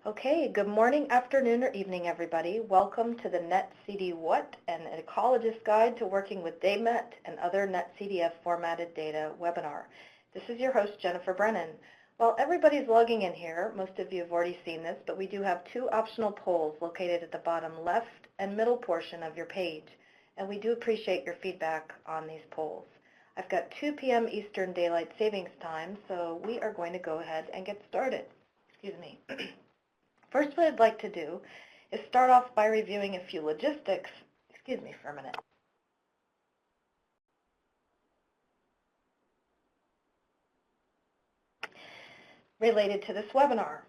Okay, good morning, afternoon, or evening, everybody. Welcome to the NetCD What, an Ecologist Guide to Working with Daymet and Other netCDF-formatted Data webinar. This is your host, Jennifer Brennan. While everybody's logging in here, most of you have already seen this, but we do have two optional polls located at the bottom left and middle portion of your page, and we do appreciate your feedback on these polls. I've got 2 p.m. Eastern Daylight Savings Time, so we are going to go ahead and get started. Excuse me. First, what I'd like to do is start off by reviewing a few logistics, excuse me for a minute, related to this webinar.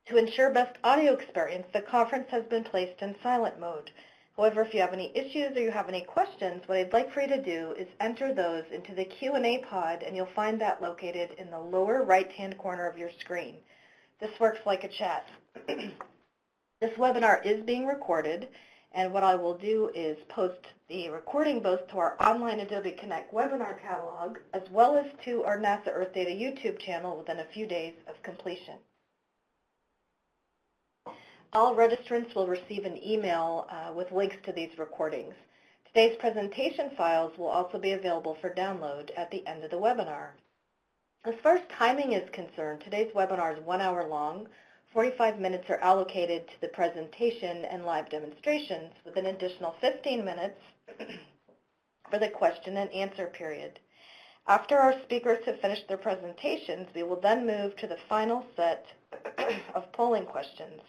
To ensure best audio experience, the conference has been placed in silent mode. However, if you have any issues or you have any questions, what I'd like for you to do is enter those into the Q&A pod, and you'll find that located in the lower right-hand corner of your screen. This works like a chat. This webinar is being recorded, and what I will do is post the recording both to our online Adobe Connect webinar catalog as well as to our NASA Earthdata YouTube channel within a few days of completion. All registrants will receive an email with links to these recordings. Today's presentation files will also be available for download at the end of the webinar. As far as timing is concerned, today's webinar is 1 hour long. 45 minutes are allocated to the presentation and live demonstrations, with an additional 15 minutes for the question and answer period. After our speakers have finished their presentations, we will then move to the final set of polling questions.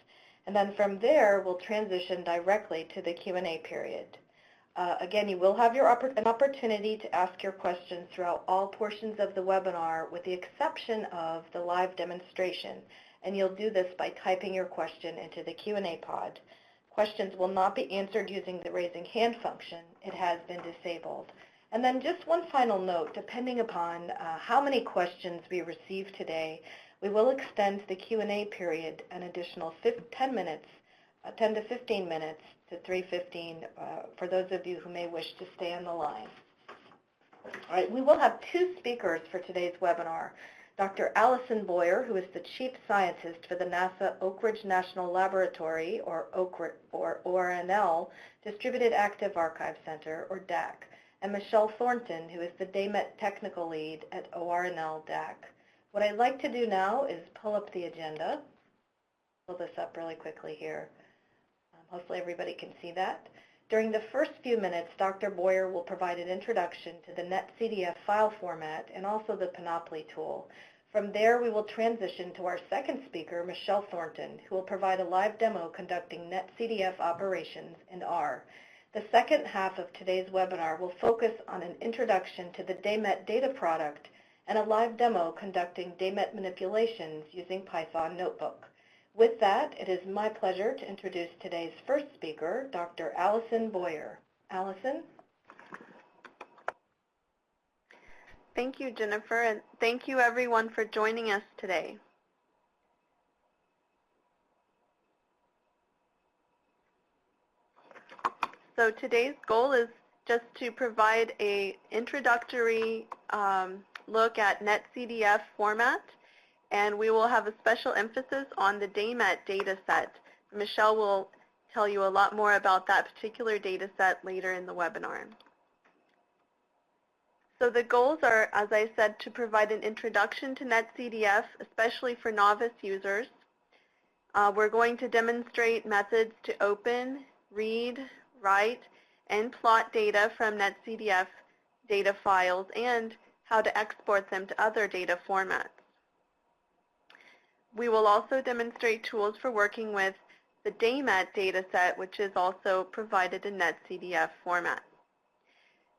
And then from there, we'll transition directly to the Q&A period. Again, you will have an opportunity to ask your questions throughout all portions of the webinar, with the exception of the live demonstration. And you'll do this by typing your question into the Q&A pod. Questions will not be answered using the raising hand function. It has been disabled. And then just one final note, depending upon how many questions we receive today, we will extend the Q&A period an additional 10 minutes, 10 to 15 minutes to 3:15 for those of you who may wish to stay on the line. All right, we will have two speakers for today's webinar. Dr. Allison Boyer, who is the Chief Scientist for the NASA Oak Ridge National Laboratory, or ORNL, Distributed Active Archive Center, or DAAC, and Michelle Thornton, who is the Daymet Technical Lead at ORNL DAAC. What I'd like to do now is pull up the agenda. Pull this up really quickly here. Hopefully everybody can see that. During the first few minutes, Dr. Boyer will provide an introduction to the netCDF file format and also the Panoply tool. From there, we will transition to our second speaker, Michelle Thornton, who will provide a live demo conducting netCDF operations in R. The second half of today's webinar will focus on an introduction to the Daymet data product and a live demo conducting Daymet manipulations using Python Notebook. With that, it is my pleasure to introduce today's first speaker, Dr. Allison Boyer. Allison? Thank you, Jennifer, and thank you everyone for joining us today. So today's goal is just to provide an introductory look at netCDF format, and we will have a special emphasis on the Daymet data set. Michelle will tell you a lot more about that particular data set later in the webinar. So the goals are, as I said, to provide an introduction to netCDF, especially for novice users. We're going to demonstrate methods to open, read, write, and plot data from netCDF data files and how to export them to other data formats. We will also demonstrate tools for working with the Daymet dataset, which is also provided in netCDF format.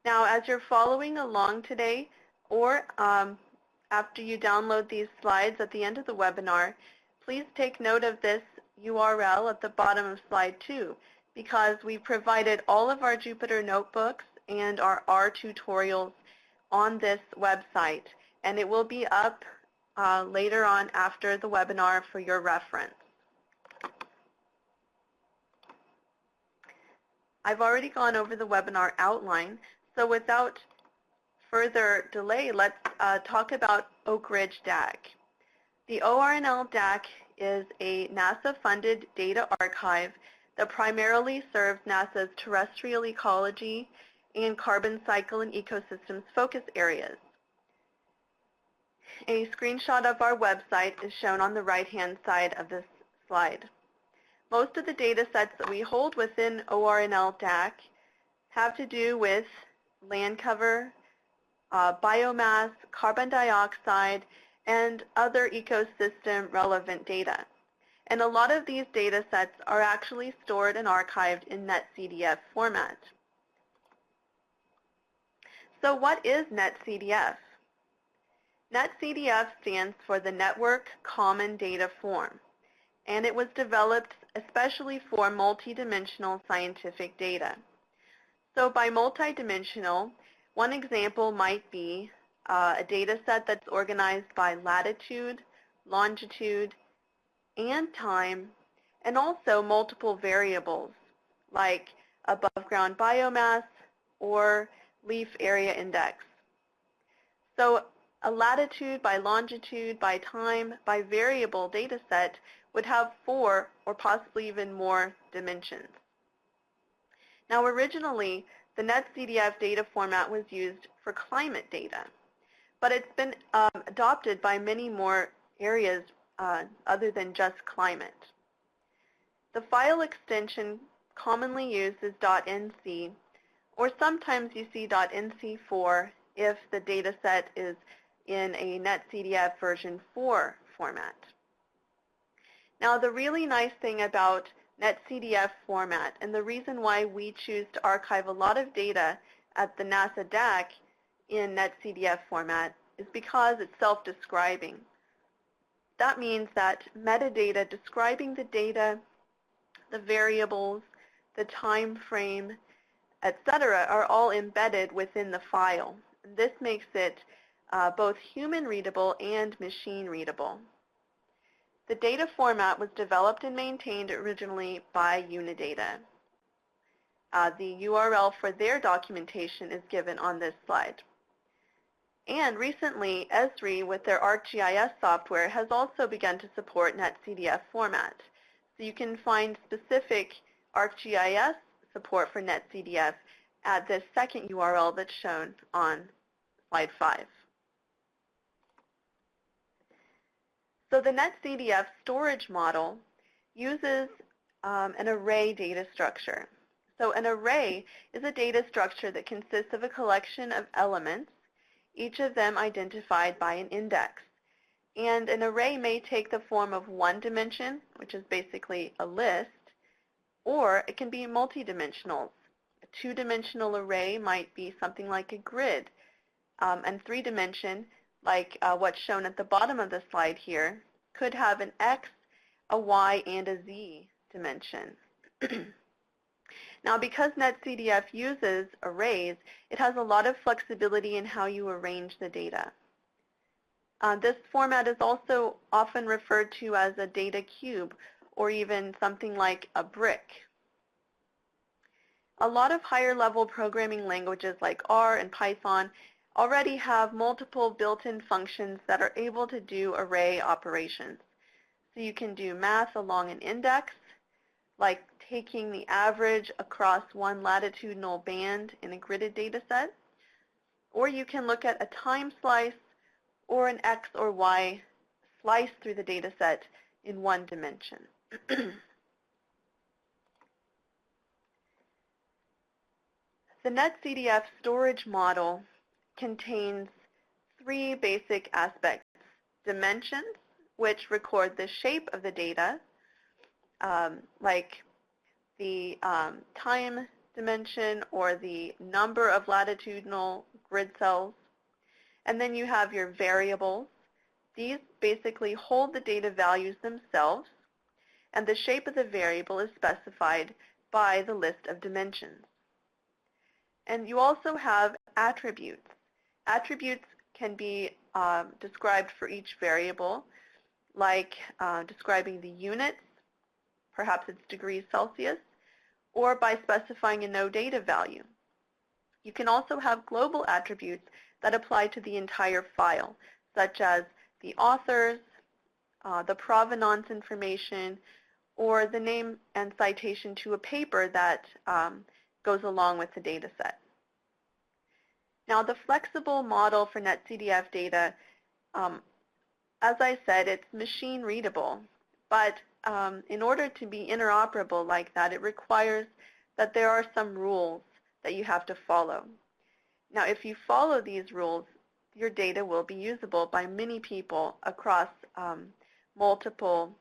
Now, as you're following along today, or after you download these slides at the end of the webinar, please take note of this URL at the bottom of slide 2, because we provided all of our Jupyter notebooks and our R tutorials on this website, and it will be up later on after the webinar for your reference. I've already gone over the webinar outline, so without further delay, let's talk about Oak Ridge DAAC. The ORNL DAAC is a NASA-funded data archive that primarily serves NASA's terrestrial ecology and carbon cycle and ecosystems focus areas. A screenshot of our website is shown on the right-hand side of this slide. Most of the data sets that we hold within ORNL DAAC have to do with land cover, biomass, carbon dioxide, and other ecosystem relevant data. And a lot of these data sets are actually stored and archived in netCDF format. So what is netCDF? netCDF stands for the Network Common Data Form, and it was developed especially for multidimensional scientific data. So by multidimensional, one example might be a data set that's organized by latitude, longitude, and time, and also multiple variables like above ground biomass or leaf area index. So a latitude by longitude by time by variable data set would have 4 or possibly even more dimensions. Now originally, the netCDF data format was used for climate data, but it's been adopted by many more areas other than just climate. The file extension commonly used is .nc, or sometimes you see .nc4 if the data set is in a netCDF version 4 format. Now the really nice thing about netCDF format, and the reason why we choose to archive a lot of data at the NASA DAAC in netCDF format, is because it's self-describing. That means that metadata describing the data, the variables, the time frame, etc., are all embedded within the file. And this makes it both human readable and machine readable. The data format was developed and maintained originally by Unidata. The URL for their documentation is given on this slide. And recently, Esri, with their ArcGIS software, has also begun to support netCDF format. So you can find specific ArcGIS support for netCDF at this second URL that's shown on slide 5. So the netCDF storage model uses an array data structure. So an array is a data structure that consists of a collection of elements, each of them identified by an index. And an array may take the form of one dimension, which is basically a list, or it can be multidimensional. A two-dimensional array might be something like a grid, and three-dimension, like what's shown at the bottom of the slide here, could have an X, a Y, and a Z dimension. Now, because netCDF uses arrays, it has a lot of flexibility in how you arrange the data. This format is also often referred to as a data cube, or even something like a brick. A lot of higher-level programming languages like R and Python already have multiple built-in functions that are able to do array operations. So you can do math along an index, like taking the average across one latitudinal band in a gridded data set, or you can look at a time slice or an X or Y slice through the data set in one dimension. The netCDF storage model contains 3 basic aspects: dimensions, which record the shape of the data, like the time dimension or the number of latitudinal grid cells. And then you have your variables. These basically hold the data values themselves, and the shape of the variable is specified by the list of dimensions. And you also have attributes. Attributes can be described for each variable, like describing the units, perhaps it's degrees Celsius, or by specifying a no data value. You can also have global attributes that apply to the entire file, such as the authors, the provenance information, or the name and citation to a paper that goes along with the data set. Now, the flexible model for netCDF data, as I said, it's machine readable, but in order to be interoperable like that, it requires that there are some rules that you have to follow. Now, if you follow these rules, your data will be usable by many people across multiple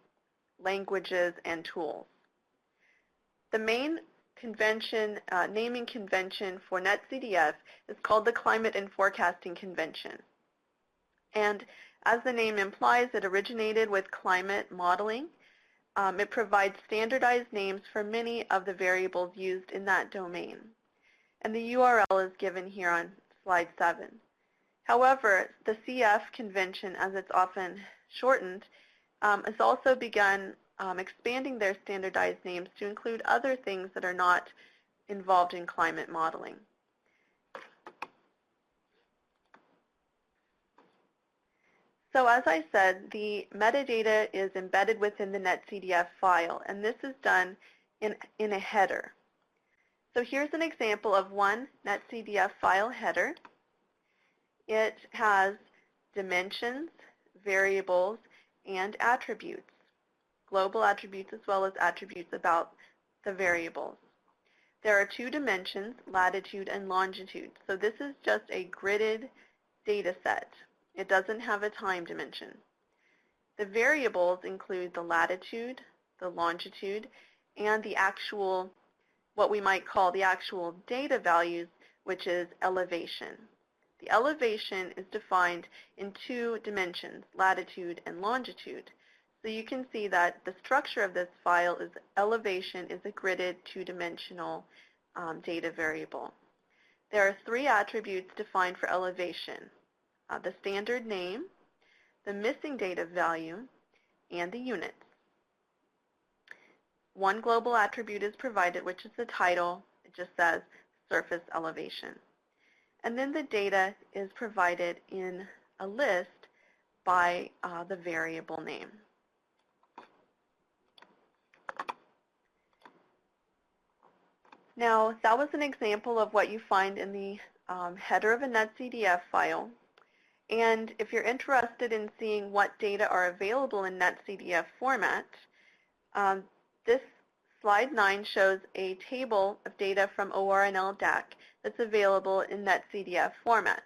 languages and tools. The main convention, naming convention for netCDF is called the Climate and Forecasting Convention. And as the name implies, it originated with climate modeling. It provides standardized names for many of the variables used in that domain. And the URL is given here on slide 7. However, the CF convention, as it's often shortened, has also begun expanding their standardized names to include other things that are not involved in climate modeling. So as I said, the metadata is embedded within the netCDF file, and this is done in a header. So here's an example of one netCDF file header. It has dimensions, variables, and attributes, global attributes as well as attributes about the variables. There are 2 dimensions, latitude and longitude. So this is just a gridded data set. It doesn't have a time dimension. The variables include the latitude, the longitude, and the actual, what we might call the actual data values, which is elevation. The elevation is defined in 2 dimensions, latitude and longitude. So you can see that the structure of this file is elevation is a gridded 2-dimensional data variable. There are 3 attributes defined for elevation: the standard name, the missing data value, and the units. One global attribute is provided, which is the title. It just says surface elevation. And then the data is provided in a list by the variable name. Now, that was an example of what you find in the header of a netCDF file. And if you're interested in seeing what data are available in netCDF format, this slide 9 shows a table of data from ORNL DAAC that's available in netCDF format.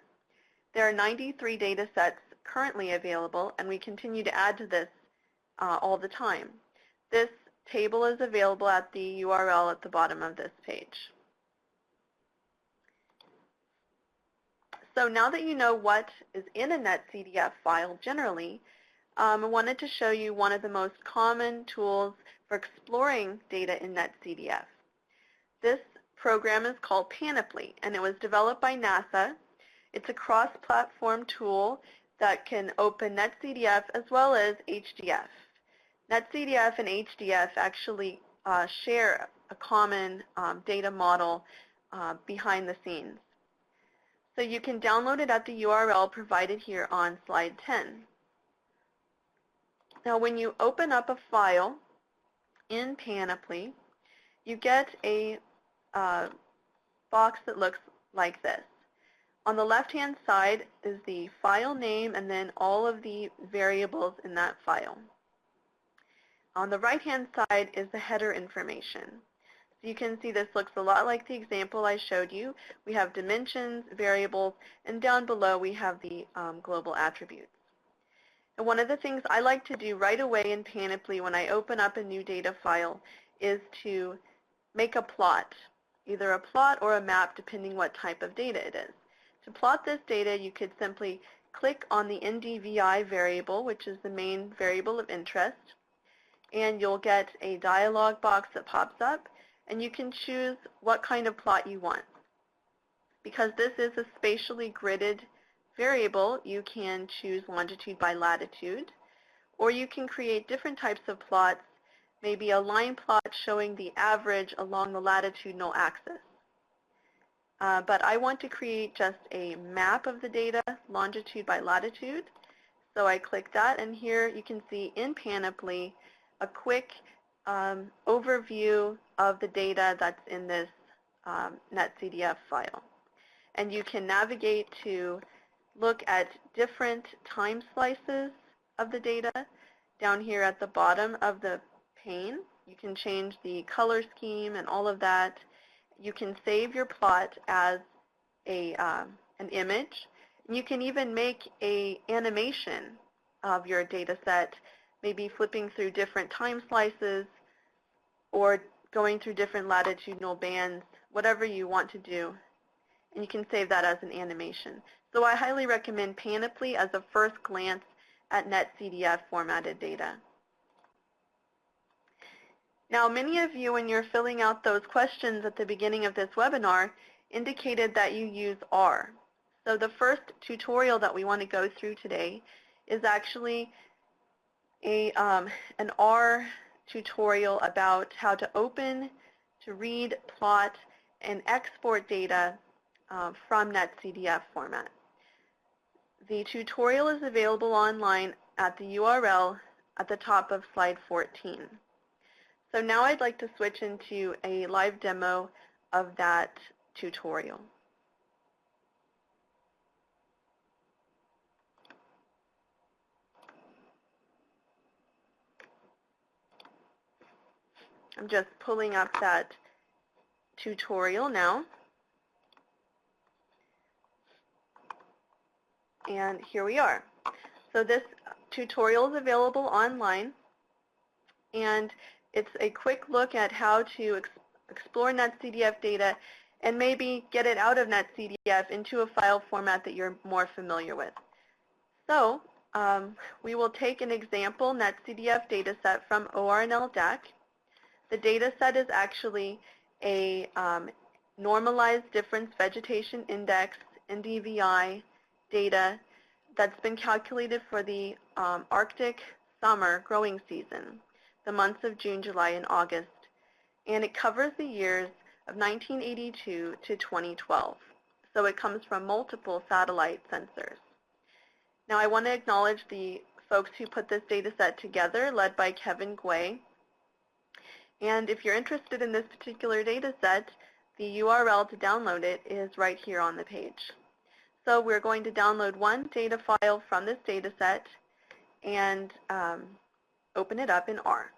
There are 93 data sets currently available, and we continue to add to this all the time. This table is available at the URL at the bottom of this page. So now that you know what is in a netCDF file generally, I wanted to show you one of the most common tools for exploring data in netCDF. This program is called Panoply, and it was developed by NASA. It's a cross-platform tool that can open netCDF as well as HDF. netCDF and HDF actually share a common data model behind the scenes. So you can download it at the URL provided here on slide 10. Now when you open up a file in Panoply, you get a box that looks like this. On the left-hand side is the file name and then all of the variables in that file. On the right-hand side is the header information. So you can see this looks a lot like the example I showed you. We have dimensions, variables, and down below we have the global attributes. And one of the things I like to do right away in Panoply when I open up a new data file is to make a plot, either a plot or a map depending what type of data it is. To plot this data, you could simply click on the NDVI variable, which is the main variable of interest, and you'll get a dialog box that pops up, and you can choose what kind of plot you want. Because this is a spatially gridded variable, you can choose longitude by latitude, or you can create different types of plots, maybe a line plot showing the average along the latitudinal axis. But I want to create just a map of the data, longitude by latitude. So I click that, and here you can see in Panoply a quick overview of the data that's in this netCDF file. And you can navigate to look at different time slices of the data. Down here at the bottom of the pane, you can change the color scheme and all of that. You can save your plot as an image. You can even make an animation of your data set, maybe flipping through different time slices or going through different latitudinal bands, whatever you want to do. And you can save that as an animation. So I highly recommend Panoply as a first glance at netCDF formatted data. Now, many of you, when you're filling out those questions at the beginning of this webinar, indicated that you use R. So the first tutorial that we want to go through today is actually an R tutorial about how to open, to read, plot, and export data from netCDF format. The tutorial is available online at the URL at the top of slide 14. So now I'd like to switch into a live demo of that tutorial. I'm just pulling up that tutorial now. And here we are. So this tutorial is available online, and it's a quick look at how to explore netCDF data and maybe get it out of netCDF into a file format that you're more familiar with. So we will take an example netCDF dataset from ORNL DAAC. The dataset is actually a normalized difference vegetation index, NDVI, data that's been calculated for the Arctic summer growing season, the months of June, July, and August. And it covers the years of 1982 to 2012. So it comes from multiple satellite sensors. Now I want to acknowledge the folks who put this data set together, led by Kevin Gway. And if you're interested in this particular data set, the URL to download it is right here on the page. So we're going to download one data file from this data set and open it up in R.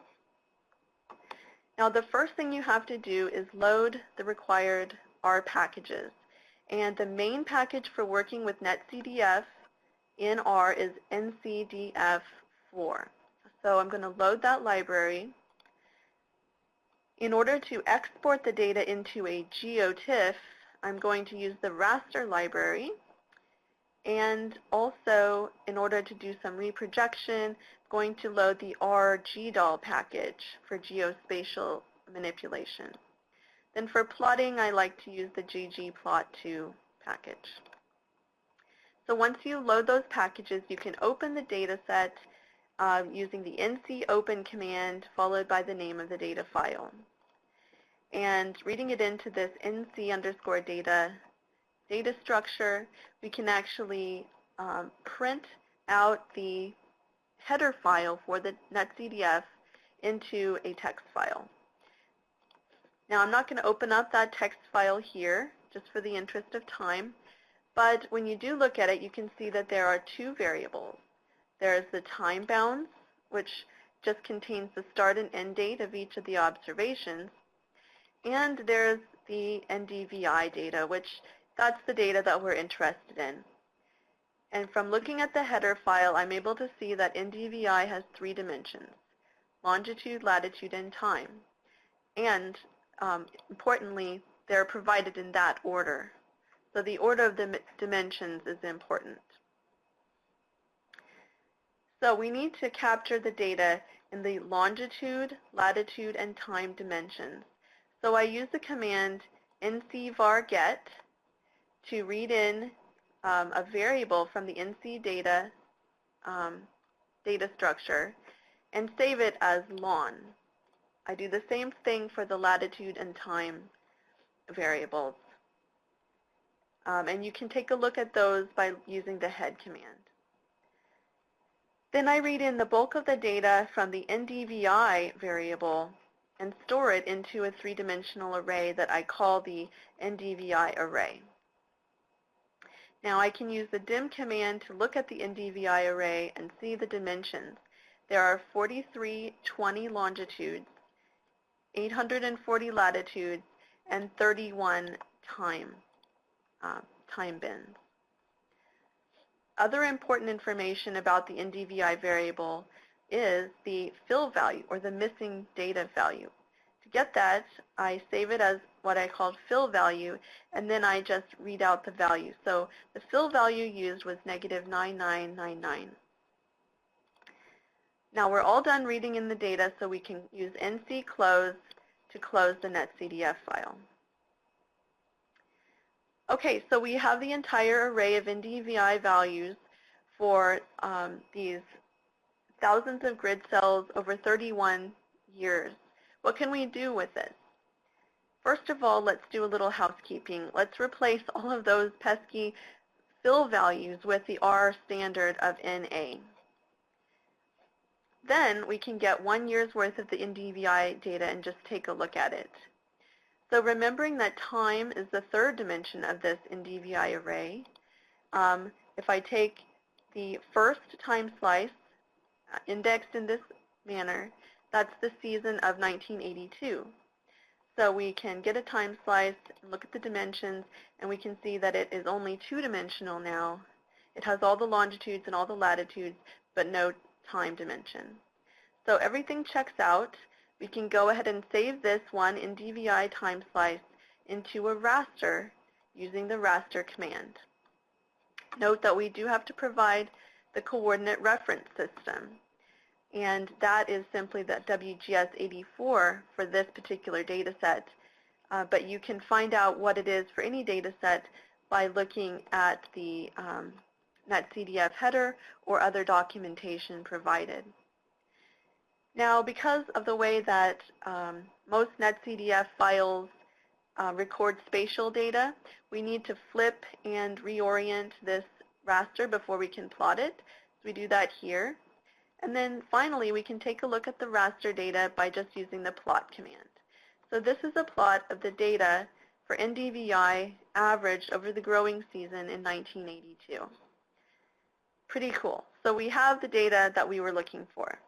Now the first thing you have to do is load the required R packages. And the main package for working with netCDF in R is NCDF-4. So I'm going to load that library. In order to export the data into a GeoTIFF, I'm going to use the raster library. And also, in order to do some reprojection, I'm going to load the RGDAL package for geospatial manipulation. Then for plotting, I like to use the ggplot2 package. So once you load those packages, you can open the data set using the ncopen command followed by the name of the data file. And reading it into this nc_data data structure, we can actually print out the header file for the netCDF into a text file. Now I'm not going to open up that text file here just for the interest of time, but when you do look at it, you can see that there are two variables. There's the time bounds, which just contains the start and end date of each of the observations, and there's the NDVI data, which that's the data that we're interested in. And from looking at the header file, I'm able to see that NDVI has 3 dimensions: longitude, latitude, and time. And importantly, they're provided in that order. So the order of the dimensions is important. So we need to capture the data in the longitude, latitude, and time dimensions. So I use the command ncvar_get to read in a variable from the NCData data structure and save it as lon. I do the same thing for the latitude and time variables. And you can take a look at those by using the head command. Then I read in the bulk of the data from the NDVI variable and store it into a three-dimensional array that I call the NDVI array. Now I can use the dim command to look at the NDVI array and see the dimensions. There are 4320 longitudes, 840 latitudes, and 31 time bins. Other important information about the NDVI variable is the fill value, or the missing data value. To get that, I save it as what I called fill value, and then I just read out the value. So the fill value used was -9999. Now we're all done reading in the data, so we can use NC close to close the netCDF file. Okay, so we have the entire array of NDVI values for these thousands of grid cells over 31 years. What can we do with it? First of all, let's do a little housekeeping. Let's replace all of those pesky fill values with the R standard of NA. Then we can get 1 year's worth of the NDVI data and just take a look at it. So remembering that time is the third dimension of this NDVI array, if I take the first time slice indexed in this manner, that's the season of 1982. So we can get a time slice and look at the dimensions, and we can see that it is only two-dimensional now. It has all the longitudes and all the latitudes, but no time dimension. So everything checks out. We can go ahead and save this one NDVI time slice into a raster using the raster command. Note that we do have to provide the coordinate reference system, and that is simply the WGS84 for this particular data set. But you can find out what it is for any data set by looking at the netCDF header or other documentation provided. Now, because of the way that most netCDF files record spatial data, we need to flip and reorient this raster before we can plot it. So we do that here. And then finally, we can take a look at the raster data by just using the plot command. So this is a plot of the data for NDVI averaged over the growing season in 1982. Pretty cool. So we have the data that we were looking for.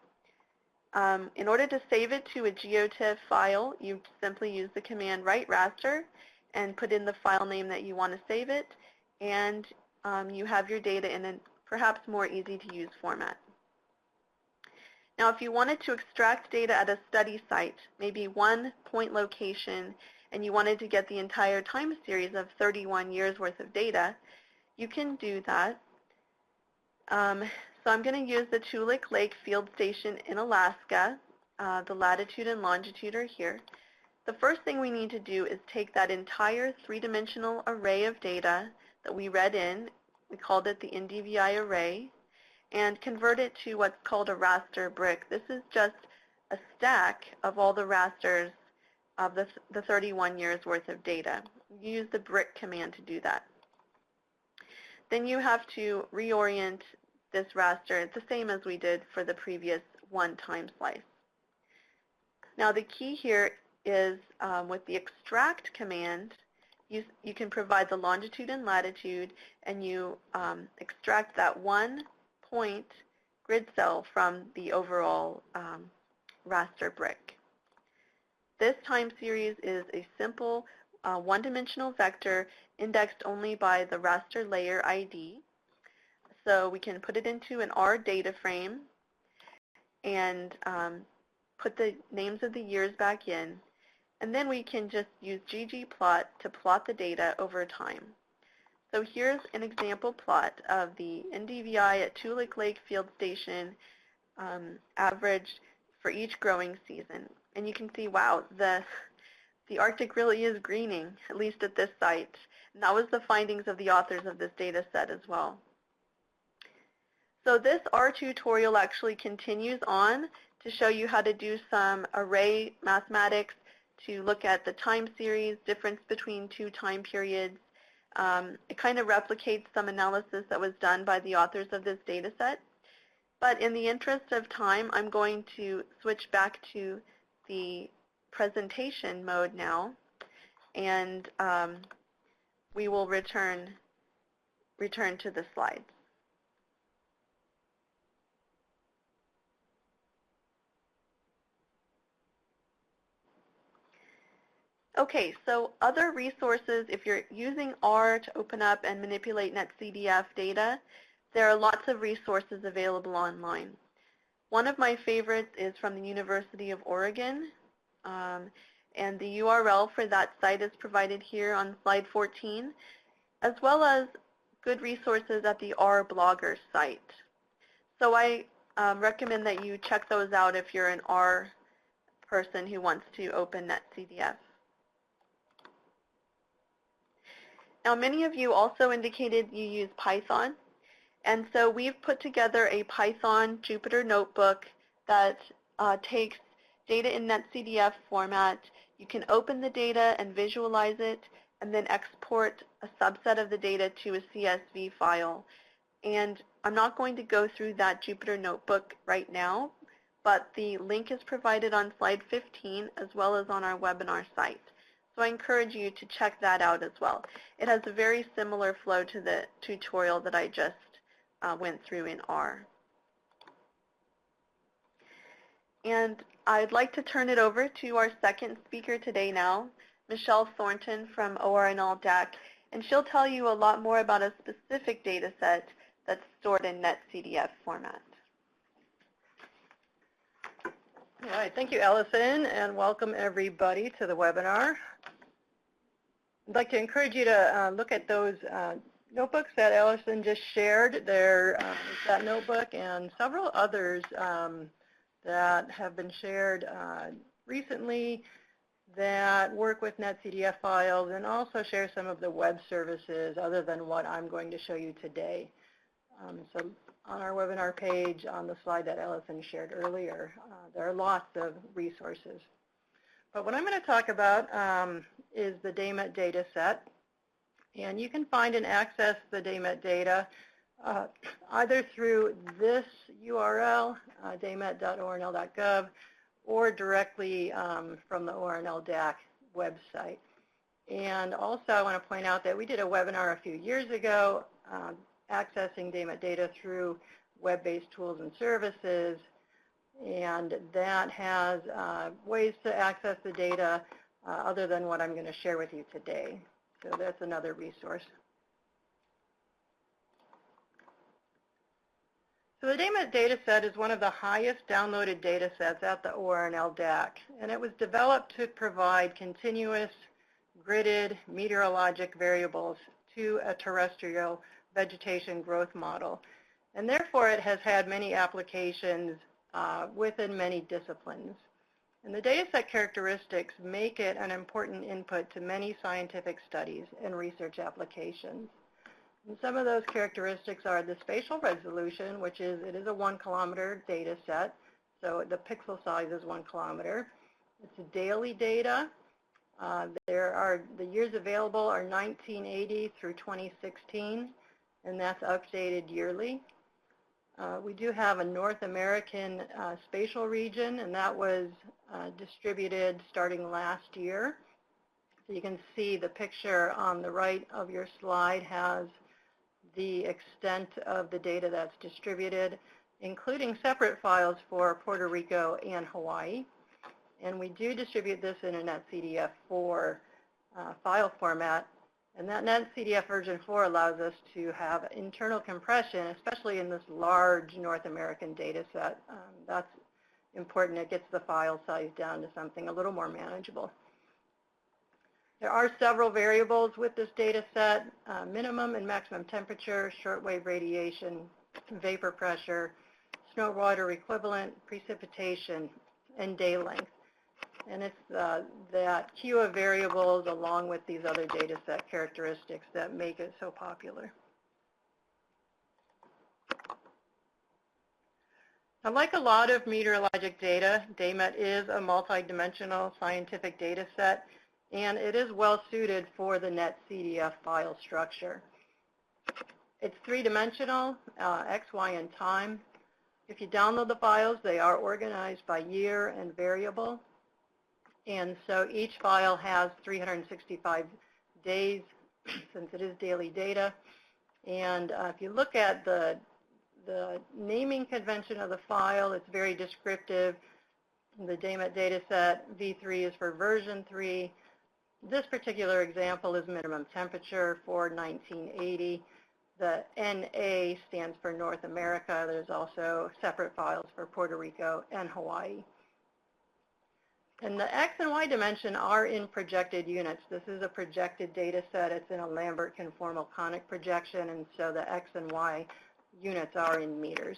In order to save it to a GeoTIFF file, you simply use the command write raster and put in the file name that you want to save it, and you have your data in a perhaps more easy to use format. Now, if you wanted to extract data at a study site, maybe one point location, and you wanted to get the entire time series of 31 years worth of data, you can do that. So I'm going to use the Toolik Lake Field Station in Alaska. The latitude and longitude are here. The first thing we need to do is take that entire three-dimensional array of data that we read in, we called it the NDVI array, and convert it to what's called a raster brick. This is just a stack of all the rasters of the 31 years worth of data. You use the brick command to do that. Then you have to reorient this raster. It's the same as we did for the previous one time slice. Now the key here is with the extract command, you can provide the longitude and latitude, and you extract that one point grid cell from the overall raster brick. This time series is a simple one-dimensional vector indexed only by the raster layer ID. So we can put it into an R data frame and put the names of the years back in, and then we can just use ggplot to plot the data over time. So here's an example plot of the NDVI at Toolik Lake Field Station averaged for each growing season. And you can see, wow, the Arctic really is greening, at least at this site. And that was the findings of the authors of this data set as well. So this R tutorial actually continues on to show you how to do some array mathematics to look at the time series, difference between two time periods. It kind of replicates some analysis that was done by the authors of this data set. But in the interest of time, I'm going to switch back to the presentation mode now, and we will return to the slides. Okay, so other resources, if you're using R to open up and manipulate netCDF data, there are lots of resources available online. One of my favorites is from the University of Oregon, and the URL for that site is provided here on slide 14, as well as good resources at the R Blogger site. So I recommend that you check those out if you're an R person who wants to open netCDF. Now, many of you also indicated you use Python, and so we've put together a Python Jupyter Notebook that takes data in netCDF format. You can open the data and visualize it, and then export a subset of the data to a CSV file. And I'm not going to go through that Jupyter Notebook right now, but the link is provided on slide 15 as well as on our webinar site. So I encourage you to check that out as well. It has a very similar flow to the tutorial that I just went through in R. And I'd like to turn it over to our second speaker today now, Michelle Thornton from ORNL DAAC, and she'll tell you a lot more about a specific data set that's stored in netCDF format. All right, thank you, Allison, and welcome everybody to the webinar. I'd like to encourage you to look at those notebooks that Allison just shared. There's that notebook and several others that have been shared recently that work with netCDF files and also share some of the web services other than what I'm going to show you today. So on our webinar page on the slide that Allison shared earlier, there are lots of resources. But what I'm going to talk about is the Daymet data set. And you can find and access the Daymet data either through this URL, daymet.ornl.gov, or directly from the ORNL DAAC website. And also I want to point out that we did a webinar a few years ago accessing Daymet data through web-based tools and services, and that has ways to access the data other than what I'm going to share with you today. So that's another resource. So the Daymet dataset is one of the highest downloaded datasets at the ORNL DAAC, and it was developed to provide continuous gridded meteorologic variables to a terrestrial vegetation growth model. And therefore it has had many applications within many disciplines. And the dataset characteristics make it an important input to many scientific studies and research applications. And some of those characteristics are the spatial resolution, which is, it is a 1 kilometer data set, so the pixel size is 1 kilometer. It's daily data. The years available are 1980 through 2016, and that's updated yearly. We do have a North American spatial region, and that was distributed starting last year. So you can see the picture on the right of your slide has the extent of the data that's distributed, including separate files for Puerto Rico and Hawaii. And we do distribute this in a netCDF-4 file format. And that netCDF version 4 allows us to have internal compression, especially in this large North American data set. That's important. It gets the file size down to something a little more manageable. There are several variables with this data set: minimum and maximum temperature, shortwave radiation, vapor pressure, snow water equivalent, precipitation, and day length. And it's that queue of variables along with these other data set characteristics that make it so popular. Now, like a lot of meteorologic data, Daymet is a multidimensional scientific data set, and it is well suited for the netCDF file structure. It's three-dimensional, X, Y, and time. If you download the files, they are organized by year and variable. And so each file has 365 days since it is daily data. And if you look at the naming convention of the file, it's very descriptive. The Daymet dataset, V3 is for version 3. This particular example is minimum temperature for 1980. The NA stands for North America. There's also separate files for Puerto Rico and Hawaii. And the X and Y dimension are in projected units. This is a projected data set. It's in a Lambert conformal conic projection, and so the X and Y units are in meters.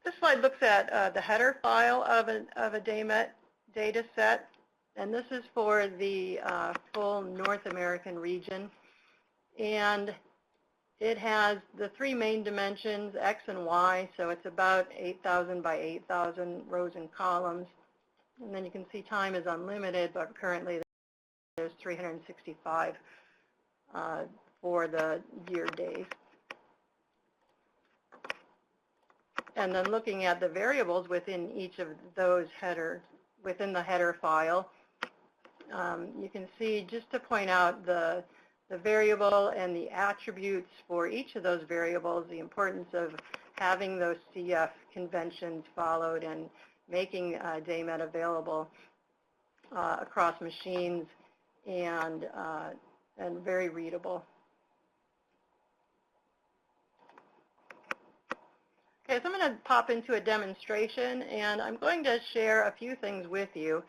This slide looks at the header file of a Daymet data set, and this is for the full North American region. And it has the three main dimensions, X and Y, so it's about 8,000 by 8,000 rows and columns. And then you can see time is unlimited, but currently there's 365 for the year days. And then looking at the variables within each of those headers, within the header file, you can see, just to point out the variable and the attributes for each of those variables, the importance of having those CF conventions followed and making Daymet available across machines and very readable. Okay, so I'm going to pop into a demonstration, and I'm going to share a few things with you.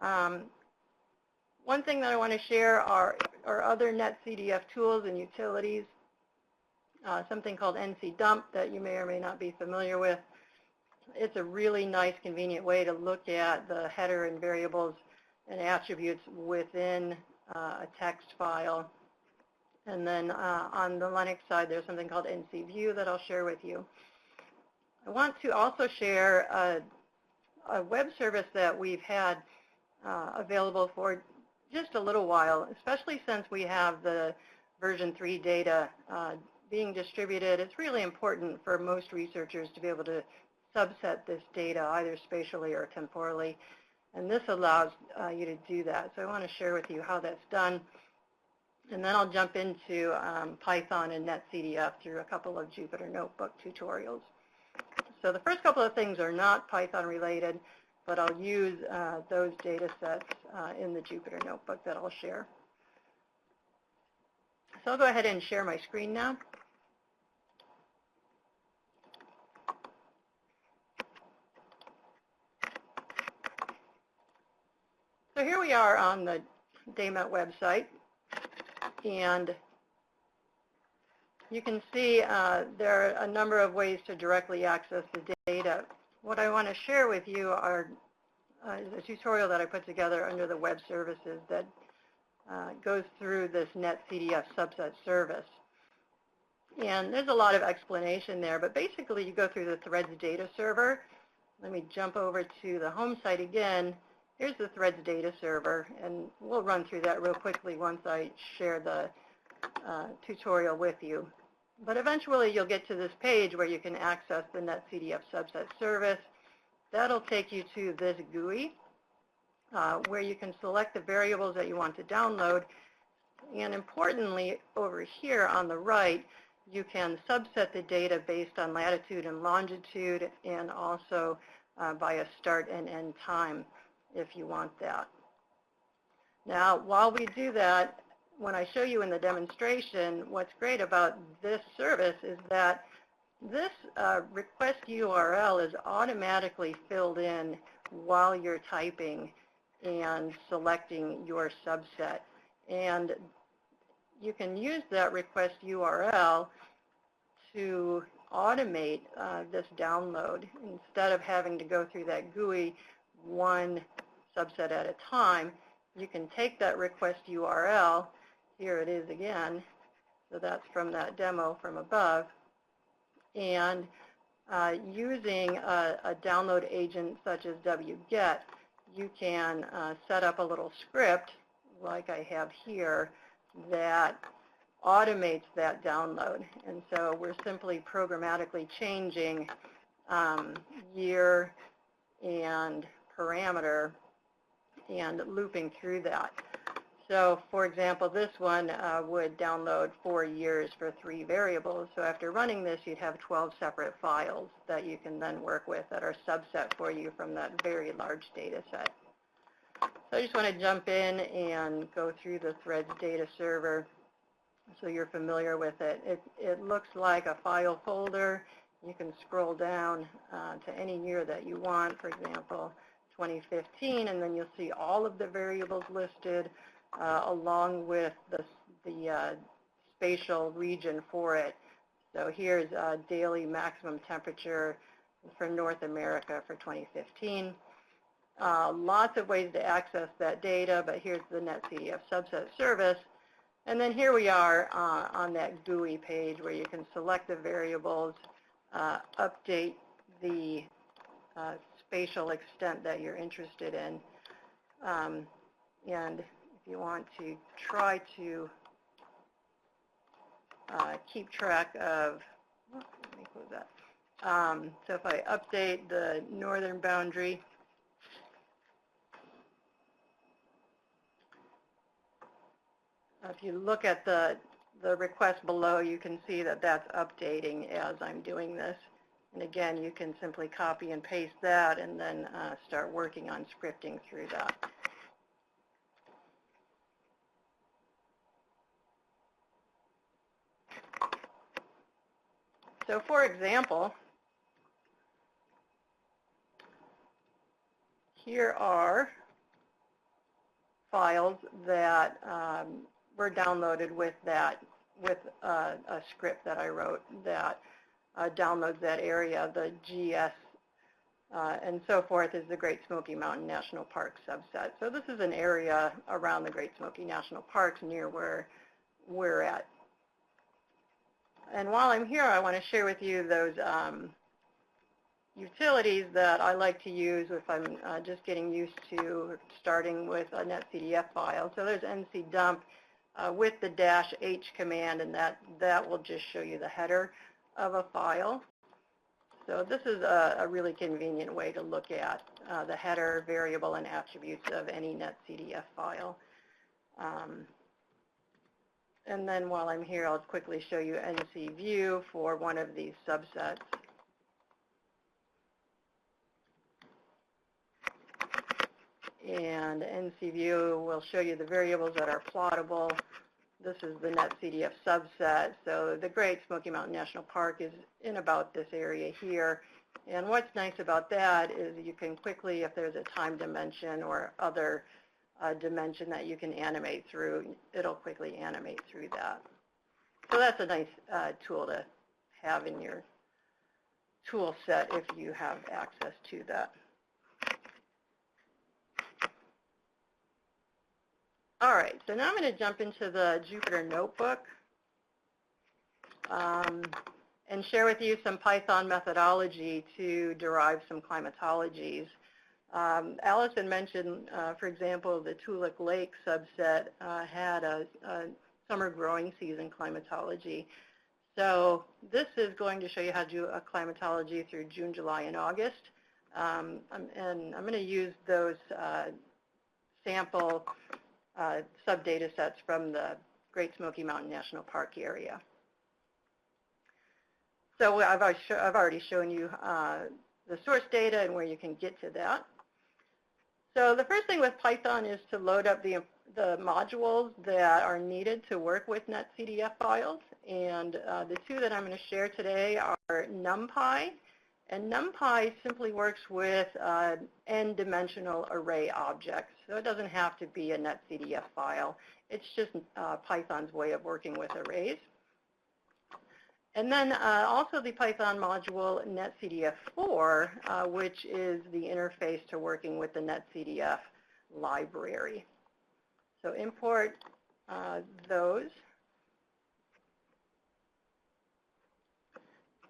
One thing that I want to share are other NetCDF tools and utilities, something called NCDump that you may or may not be familiar with. It's a really nice, convenient way to look at the header and variables and attributes within a text file. And then on the Linux side, there's something called NCView that I'll share with you. I want to also share a web service that we've had available for just a little while, especially since we have the version 3 data being distributed. It's really important for most researchers to be able to subset this data either spatially or temporally, and this allows you to do that. So I want to share with you how that's done, and then I'll jump into Python and NetCDF through a couple of Jupyter Notebook tutorials. So the first couple of things are not Python related, but I'll use those data sets in the Jupyter Notebook that I'll share. So I'll go ahead and share my screen now. So here we are on the Daymet website, and you can see there are a number of ways to directly access the data. What I want to share with you is a tutorial that I put together under the web services that goes through this NetCDF subset service. And there's a lot of explanation there, but basically you go through the Threads data server. Let me jump over to the home site again. Here's the Threads data server, and we'll run through that real quickly once I share the tutorial with you. But eventually you'll get to this page where you can access the NetCDF subset service. That'll take you to this GUI where you can select the variables that you want to download. And importantly, over here on the right, you can subset the data based on latitude and longitude, and also by a start and end time if you want that. Now, while we do that, when I show you in the demonstration, what's great about this service is that this request URL is automatically filled in while you're typing and selecting your subset. And you can use that request URL to automate this download. Instead of having to go through that GUI one subset at a time, you can take that request URL. Here it is again. So that's from that demo from above. And using a download agent such as wget, you can set up a little script like I have here that automates that download. And so we're simply programmatically changing year and parameter and looping through that. So, for example, this one would download 4 years for 3 variables. So after running this, you'd have 12 separate files that you can then work with that are subset for you from that very large data set. So I just want to jump in and go through the Threads data server so you're familiar with it. It looks like a file folder. You can scroll down to any year that you want, for example, 2015, and then you'll see all of the variables listed along with the spatial region for it. So here's daily maximum temperature for North America for 2015. Lots of ways to access that data, but here's the NetCDF subset service. And then here we are on that GUI page where you can select the variables, update the spatial extent that you're interested in, and if you want to try to keep track of, let me close that. So if I update the northern boundary, if you look at the request below, you can see that that's updating as I'm doing this. And again, you can simply copy and paste that and then start working on scripting through that. So for example, here are files that were downloaded with a script that I wrote that downloads that area. The GS and so forth is the Great Smoky Mountain National Park subset. So this is an area around the Great Smoky National Parks near where we're at. And while I'm here, I want to share with you those utilities that I like to use if I'm just getting used to starting with a netCDF file. So there's ncdump with the -h command, and that will just show you the header of a file. So this is a really convenient way to look at the header, variable, and attributes of any netCDF file. And then while I'm here, I'll quickly show you NCView for one of these subsets. And NCView will show you the variables that are plottable. This is the netCDF subset. So the Great Smoky Mountain National Park is in about this area here. And what's nice about that is you can quickly, if there's a time dimension or other dimension that you can animate through, it'll quickly animate through that. So that's a nice tool to have in your tool set if you have access to that. All right, so now I'm going to jump into the Jupyter Notebook and share with you some Python methodology to derive some climatologies. Allison mentioned, for example, the Tulip Lake subset had a summer growing season climatology. So this is going to show you how to do a climatology through June, July, and August. And I'm going to use those sample sub-data sets from the Great Smoky Mountain National Park area. So I've already shown you the source data and where you can get to that. So the first thing with Python is to load up the modules that are needed to work with netCDF files. And the two that I'm going to share today are Numpy. And Numpy simply works with n-dimensional array objects. So it doesn't have to be a netCDF file. It's just Python's way of working with arrays. And then also the Python module netCDF-4, which is the interface to working with the netCDF library. So import those.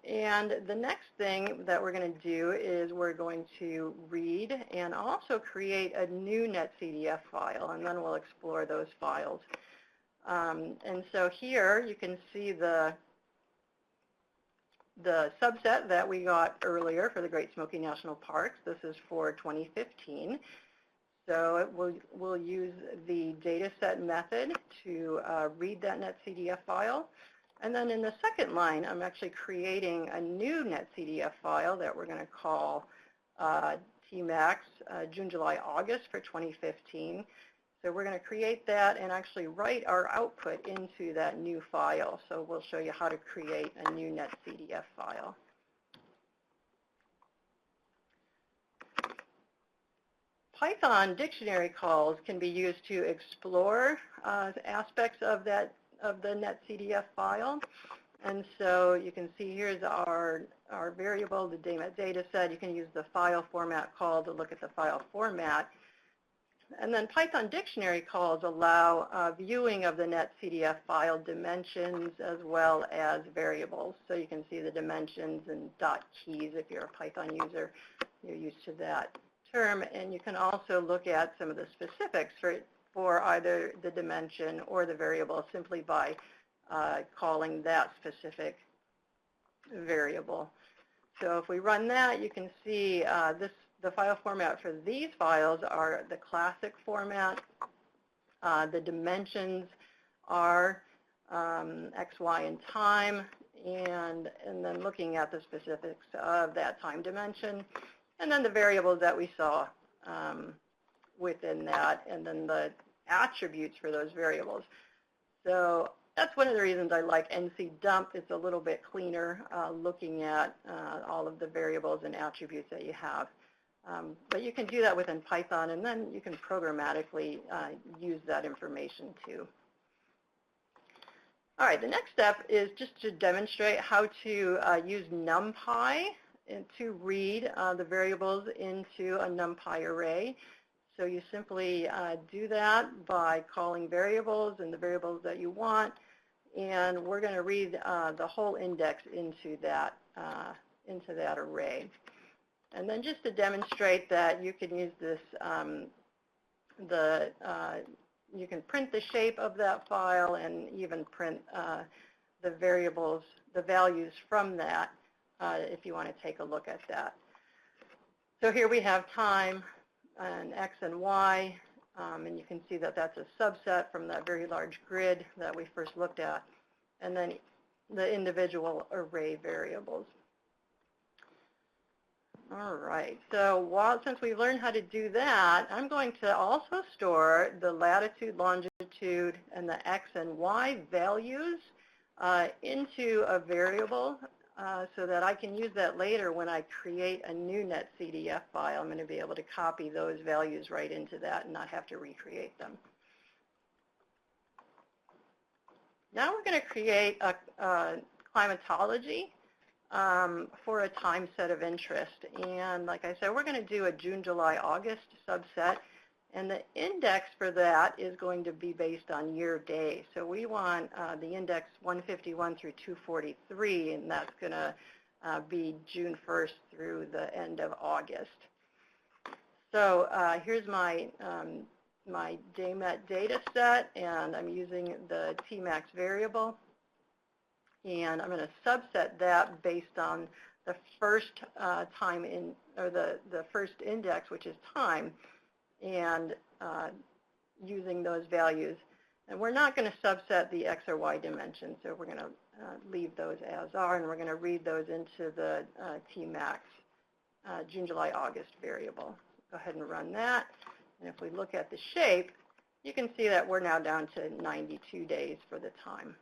And the next thing that we're going to do is we're going to read and also create a new netCDF file, and then we'll explore those files. And so here you can see the subset that we got earlier for the Great Smoky National Parks. This is for 2015. So we'll use the dataset method to read that netCDF file. And then in the second line, I'm actually creating a new netCDF file that we're going to call TMAX June, July, August for 2015. So we're going to create that and actually write our output into that new file. So we'll show you how to create a new netCDF file. Python dictionary calls can be used to explore aspects of the netCDF file. And so you can see here's our variable, the Daymet dataset. You can use the file format call to look at the file format. And then Python dictionary calls allow viewing of the netCDF file dimensions as well as variables. So you can see the dimensions and dot keys if you're a Python user. You're used to that term. And you can also look at some of the specifics for either the dimension or the variable simply by calling that specific variable. So if we run that, you can see the file format for these files are the classic format. The dimensions are X, Y, and time, and then looking at the specifics of that time dimension, and then the variables that we saw within that, and then the attributes for those variables. So that's one of the reasons I like NC-dump. It's a little bit cleaner looking at all of the variables and attributes that you have. But you can do that within Python, and then you can programmatically use that information too. All right, the next step is just to demonstrate how to use Numpy to read the variables into a Numpy array. So you simply do that by calling variables and the variables that you want, and we're going to read the whole index into that array. And then just to demonstrate that you can use this, you can print the shape of that file and even print the variables, the values from that if you want to take a look at that. So here we have time and X and Y, and you can see that that's a subset from that very large grid that we first looked at, and then the individual array variables. All right, so since we've learned how to do that, I'm going to also store the latitude, longitude, and the X and Y values into a variable so that I can use that later when I create a new netCDF file. I'm going to be able to copy those values right into that and not have to recreate them. Now we're going to create a climatology for a time set of interest. And like I said, we're going to do a June, July, August subset. And the index for that is going to be based on year day. So we want the index 151 through 243, and that's going to be June 1st through the end of August. So here's my my Daymet data set, and I'm using the TMAX variable. And I'm going to subset that based on the first time in, or the first index, which is time, and using those values. And we're not going to subset the X or Y dimensions, so we're going to leave those as are, and we're going to read those into the TMAX June, July, August variable. Go ahead and run that. And if we look at the shape, you can see that we're now down to 92 days for the time.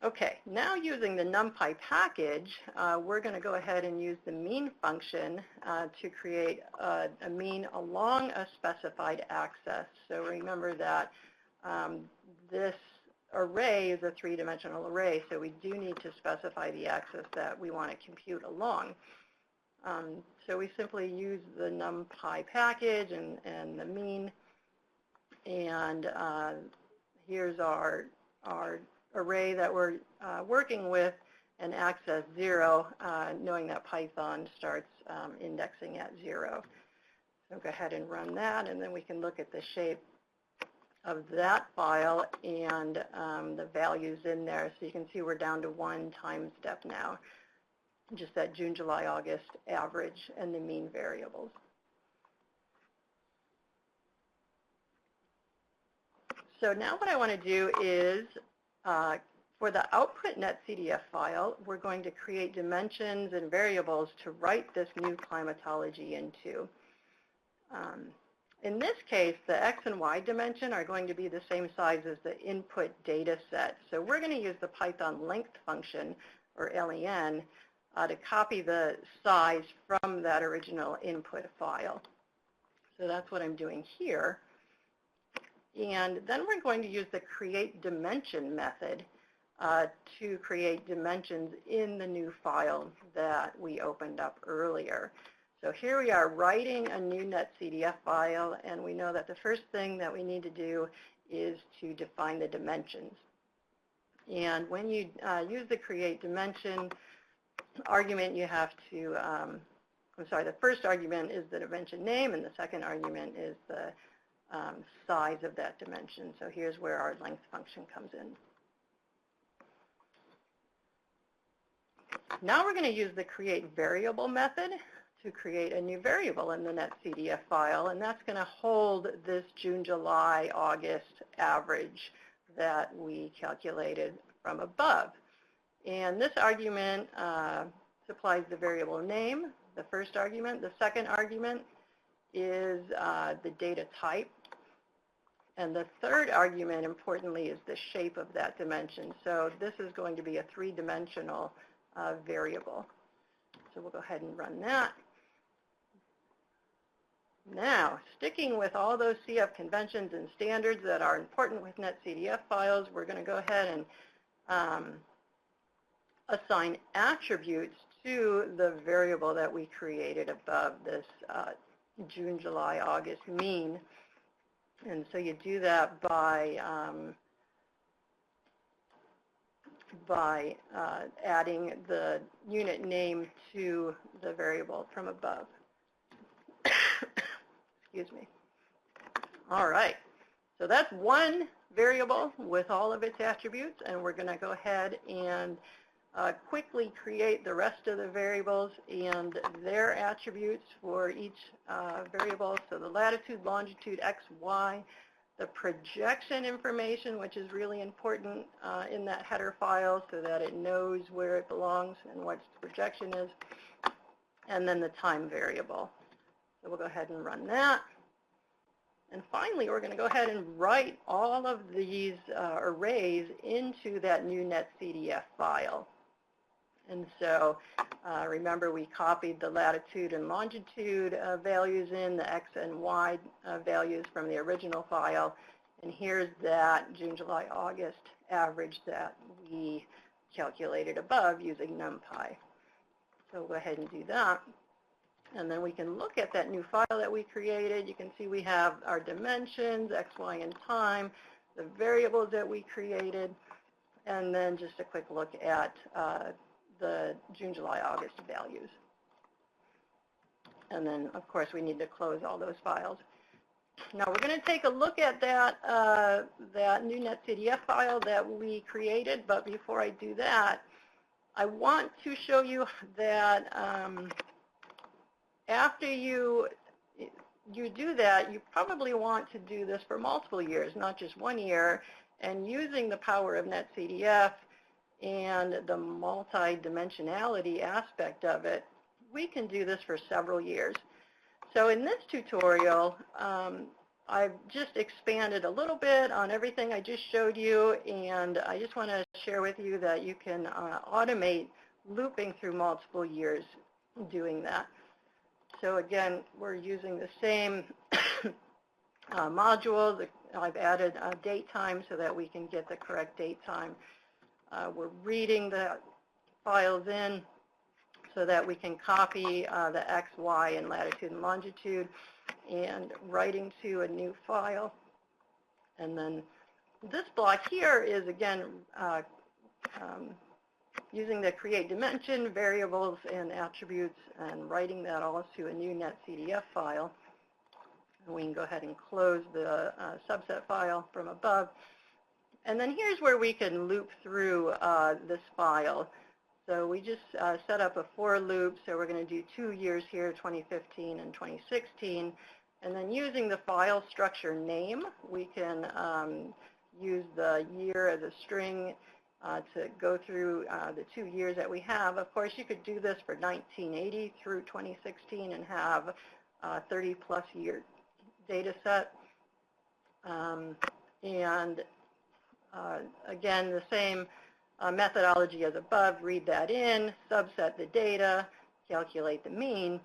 Okay, now using the Numpy package, we're going to go ahead and use the mean function to create a mean along a specified axis. So remember that this array is a three-dimensional array, so we do need to specify the axis that we want to compute along. So we simply use the Numpy package and the mean, and here's our array that we're working with, and access 0, knowing that Python starts indexing at 0. So go ahead and run that, and then we can look at the shape of that file and the values in there. So you can see we're down to one time step now, just that June, July, August average and the mean variables. So now what I want to do is, for the output netCDF file, we're going to create dimensions and variables to write this new climatology into. In this case, the X and Y dimension are going to be the same size as the input data set. So we're going to use the Python length function, or len, to copy the size from that original input file. So that's what I'm doing here. And then we're going to use the create dimension method to create dimensions in the new file that we opened up earlier. So here we are writing a new netCDF file, and we know that the first thing that we need to do is to define the dimensions. And when you use the create dimension argument, you have to, the first argument is the dimension name, and the second argument is the size of that dimension. So here's where our length function comes in. Now we're going to use the create variable method to create a new variable in the netCDF file, and that's going to hold this June, July, August average that we calculated from above. And this argument supplies the variable name, the first argument. The second argument is the data type. And the third argument, importantly, is the shape of that dimension. So this is going to be a three-dimensional variable. So we'll go ahead and run that. Now, sticking with all those CF conventions and standards that are important with netCDF files, we're going to go ahead and assign attributes to the variable that we created above this June, July, August mean. And so you do that by adding the unit name to the variable from above. Excuse me. All right. So that's one variable with all of its attributes, and we're going to go ahead and quickly create the rest of the variables and their attributes for each variable. So the latitude, longitude, x, y, the projection information, which is really important in that header file so that it knows where it belongs and what its projection is, and then the time variable. So we'll go ahead and run that. And finally, we're going to go ahead and write all of these arrays into that new netCDF file. And so remember, we copied the latitude and longitude values in, the x and y values from the original file. And here's that June, July, August average that we calculated above using Numpy. So we'll go ahead and do that. And then we can look at that new file that we created. You can see we have our dimensions, x, y, and time, the variables that we created, and then just a quick look at the June, July, August values. And then, of course, we need to close all those files. Now we're going to take a look at that new netCDF file that we created, but before I do that, I want to show you that after you do that, you probably want to do this for multiple years, not just 1 year, and using the power of netCDF and the multi-dimensionality aspect of it, we can do this for several years. So in this tutorial, I've just expanded a little bit on everything I just showed you, and I just want to share with you that you can automate looping through multiple years doing that. So again, we're using the same module. I've added date time so that we can get the correct date time. We're reading the files in so that we can copy the x, y, and latitude and longitude, and writing to a new file. And then this block here is, again, using the create dimension, variables, and attributes, and writing that all to a new netCDF file. And we can go ahead and close the subset file from above. And then here's where we can loop through this file. So we just set up a for loop, so we're going to do 2 years here, 2015 and 2016. And then using the file structure name, we can use the year as a string to go through the 2 years that we have. Of course, you could do this for 1980 through 2016 and have a 30-plus year data set. Again, the same methodology as above, read that in, subset the data, calculate the mean,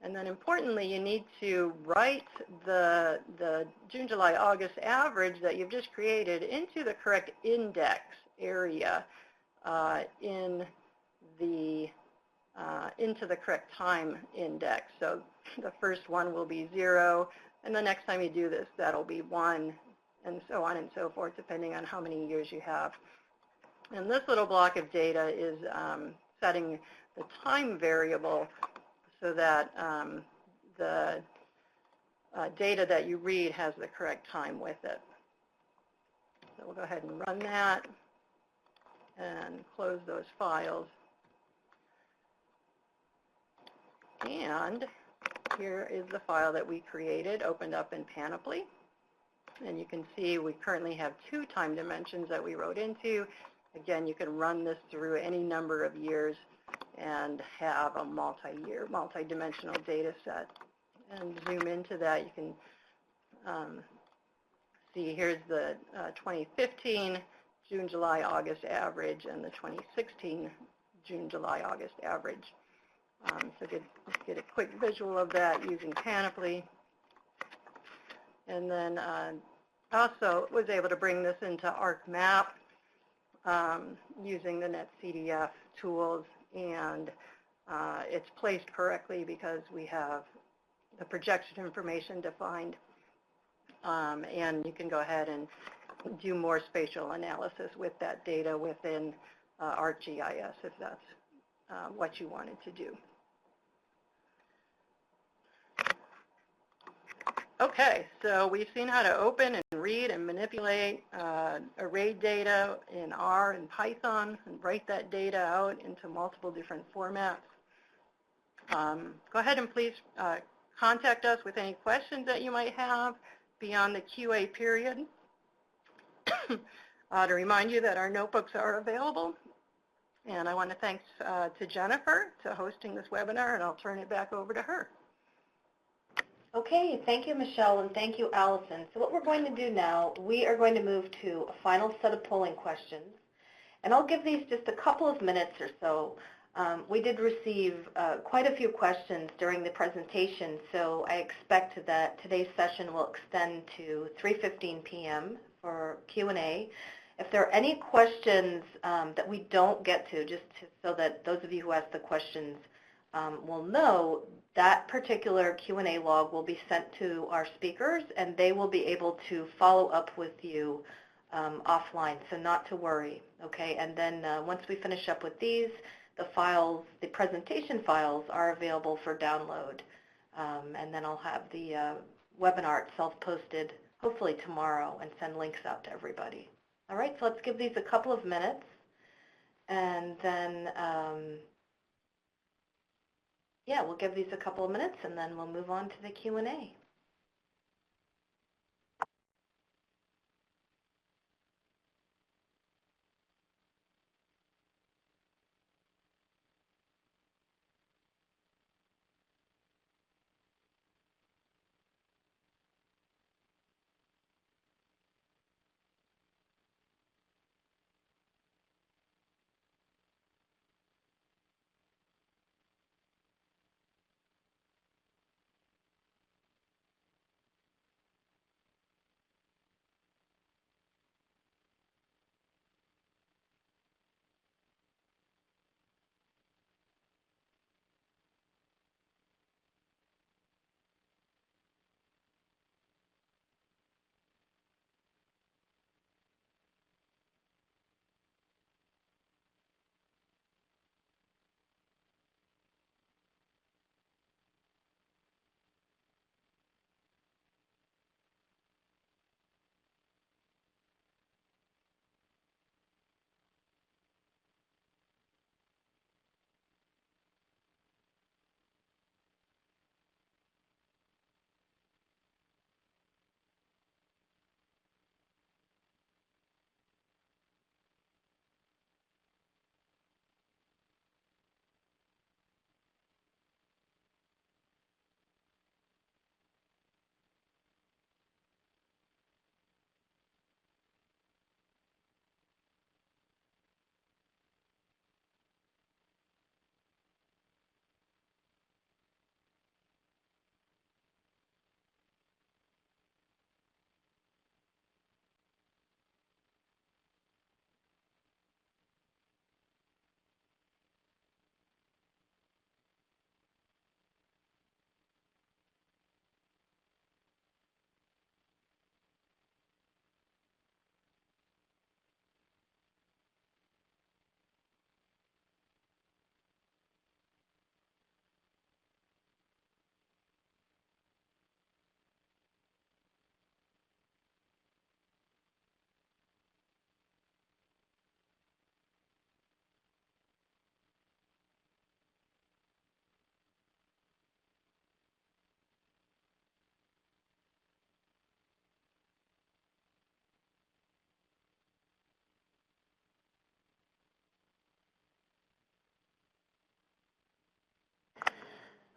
and then importantly, you need to write the June, July, August average that you've just created into the correct index area into the correct time index. So the first one will be 0, and the next time you do this, that'll be 1, and so on and so forth, depending on how many years you have. And this little block of data is setting the time variable so that the data that you read has the correct time with it. So we'll go ahead and run that and close those files. And here is the file that we created, opened up in Panoply. And you can see we currently have 2 time dimensions that we wrote into. Again, you can run this through any number of years and have a multi-year, multi-dimensional data set. And zoom into that, you can see here's the 2015 June, July, August average and the 2016 June, July, August average. So get a quick visual of that using Panoply. And then also was able to bring this into ArcMap using the netCDF tools, and it's placed correctly because we have the projection information defined, and you can go ahead and do more spatial analysis with that data within ArcGIS if that's what you wanted to do. Okay, so we've seen how to open and read and manipulate array data in R and Python and write that data out into multiple different formats. Go ahead and please contact us with any questions that you might have beyond the QA period. To remind you that our notebooks are available. And I want to thank to Jennifer for hosting this webinar, and I'll turn it back over to her. Okay, thank you, Michelle, and thank you, Allison. So what we're going to do now, we are going to move to a final set of polling questions. And I'll give these just a couple of minutes or so. We did receive quite a few questions during the presentation, so I expect that today's session will extend to 3:15 p.m. for Q&A. If there are any questions that we don't get to, so that those of you who asked the questions will know, that particular Q&A log will be sent to our speakers, and they will be able to follow up with you offline, so not to worry, okay? And then once we finish up with these, the files, the presentation files are available for download, and then I'll have the webinar itself posted hopefully tomorrow and send links out to everybody. All right, so let's give these a couple of minutes, and then yeah, we'll give these a couple of minutes, and then we'll move on to the Q&A.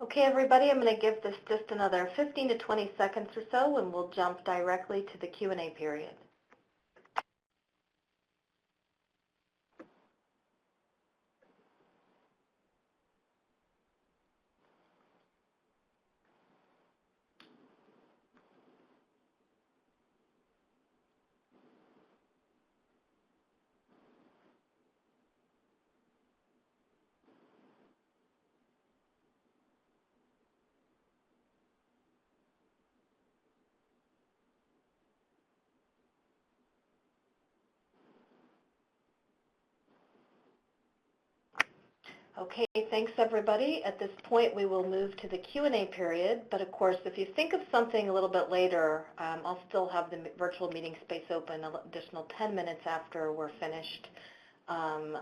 Okay, everybody, I'm going to give this just another 15 to 20 seconds or so, and we'll jump directly to the Q&A period. Okay, thanks everybody. At this point, we will move to the Q&A period, but of course, if you think of something a little bit later, I'll still have the virtual meeting space open an additional 10 minutes after we're finished.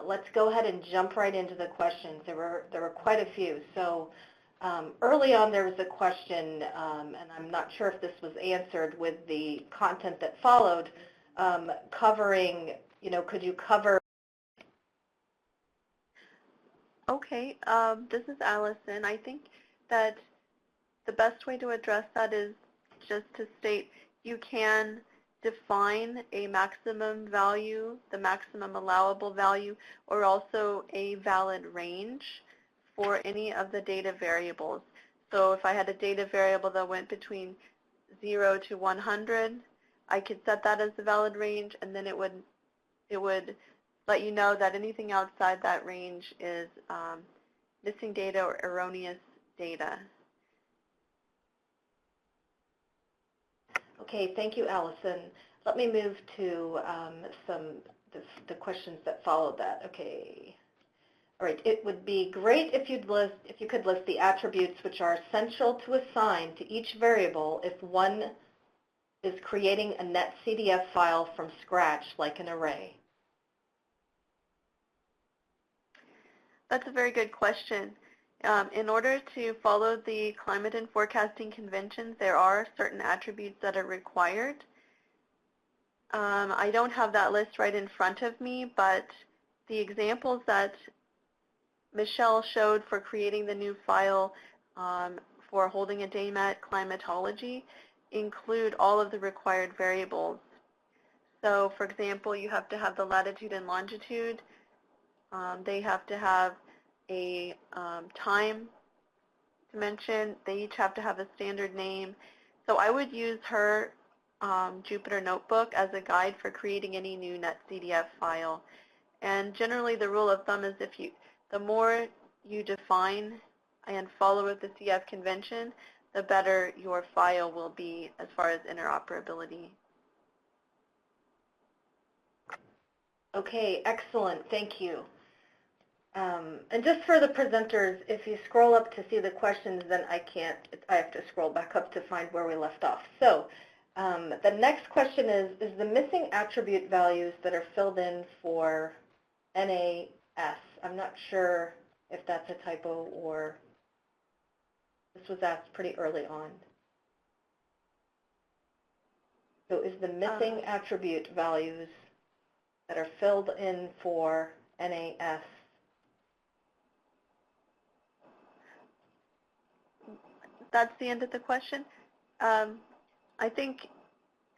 Let's go ahead and jump right into the questions. There were quite a few. So early on, there was a question, and I'm not sure if this was answered with the content that followed, covering, could you cover? Okay, this is Allison. I think that the best way to address that is just to state you can define a maximum value, the maximum allowable value, or also a valid range for any of the data variables. So if I had a data variable that went between 0 to 100, I could set that as the valid range, and then it would let you know that anything outside that range is missing data or erroneous data. Okay, thank you, Allison. Let me move to the questions that followed that. Okay. All right, it would be great if you could list the attributes which are essential to assign to each variable if one is creating a netCDF file from scratch, like an array. That's a very good question. In order to follow the climate and forecasting conventions, there are certain attributes that are required. I don't have that list right in front of me, but the examples that Michelle showed for creating the new file for holding a Daymet climatology include all of the required variables. So, for example, you have to have the latitude and longitude. They have to have a time dimension. They each have to have a standard name. So I would use her Jupyter Notebook as a guide for creating any new netCDF file. And generally the rule of thumb is the more you define and follow with the CF convention, the better your file will be as far as interoperability. Okay, excellent. Thank you. And just for the presenters, if you scroll up to see the questions, then I have to scroll back up to find where we left off. So the next question is the missing attribute values that are filled in for NAS? I'm not sure if that's a typo or this was asked pretty early on. So is the missing attribute values that are filled in for NAS? That's the end of the question. I think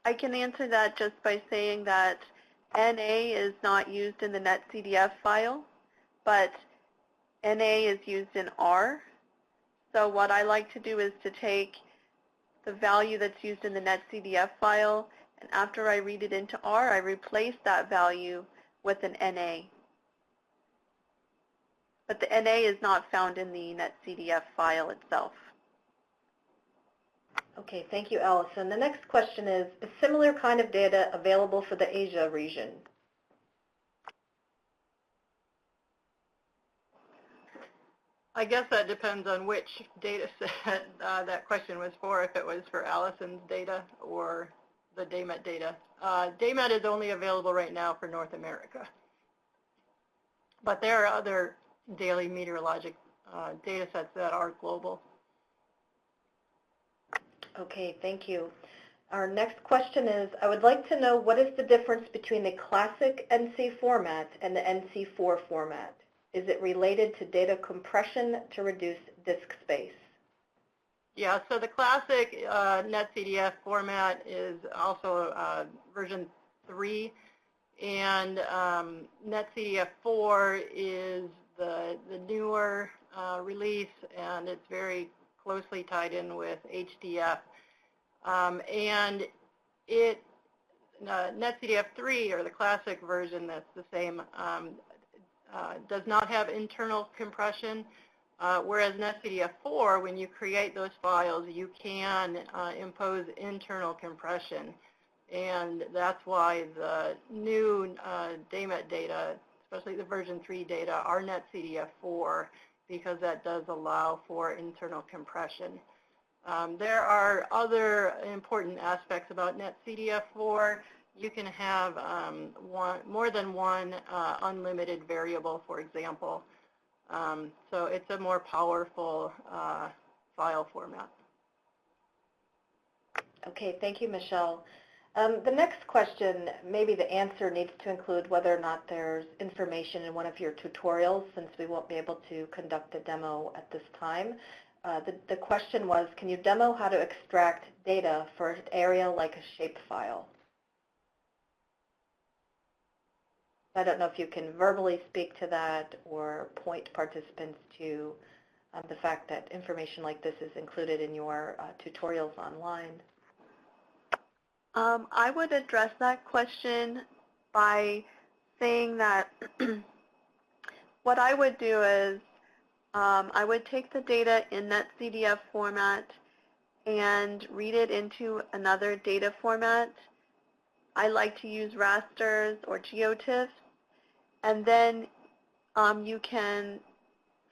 I can answer that just by saying that NA is not used in the netCDF file, but NA is used in R. So what I like to do is to take the value that's used in the netCDF file, and after I read it into R, I replace that value with an NA. But the NA is not found in the netCDF file itself. Okay, thank you, Allison. The next question is similar kind of data available for the Asia region? I guess that depends on which data set that question was for, if it was for Allison's data or the Daymet data. Daymet is only available right now for North America. But there are other daily meteorologic data sets that are global. Okay, thank you. Our next question is, I would like to know what is the difference between the classic NC format and the NC4 format? Is it related to data compression to reduce disk space? Yeah, so the classic netCDF format is also version 3, and netCDF-4 is the newer release, and it's very closely tied in with HDF. And netCDF-3, or the classic version that's the same, does not have internal compression, whereas netCDF-4, when you create those files, you can impose internal compression. And that's why the new Daymet data, especially the version 3 data, are netCDF-4, because that does allow for internal compression. There are other important aspects about netCDF-4. You can have more than one unlimited variable, for example. So it's a more powerful file format. Okay, thank you, Michelle. The next question, maybe the answer needs to include whether or not there's information in one of your tutorials, since we won't be able to conduct a demo at this time. The question was, can you demo how to extract data for an area like a shapefile? I don't know if you can verbally speak to that or point participants to the fact that information like this is included in your tutorials online. I would address that question by saying that what I would do is I would take the data in netCDF format and read it into another data format. I like to use rasters or geotiffs, and then you can,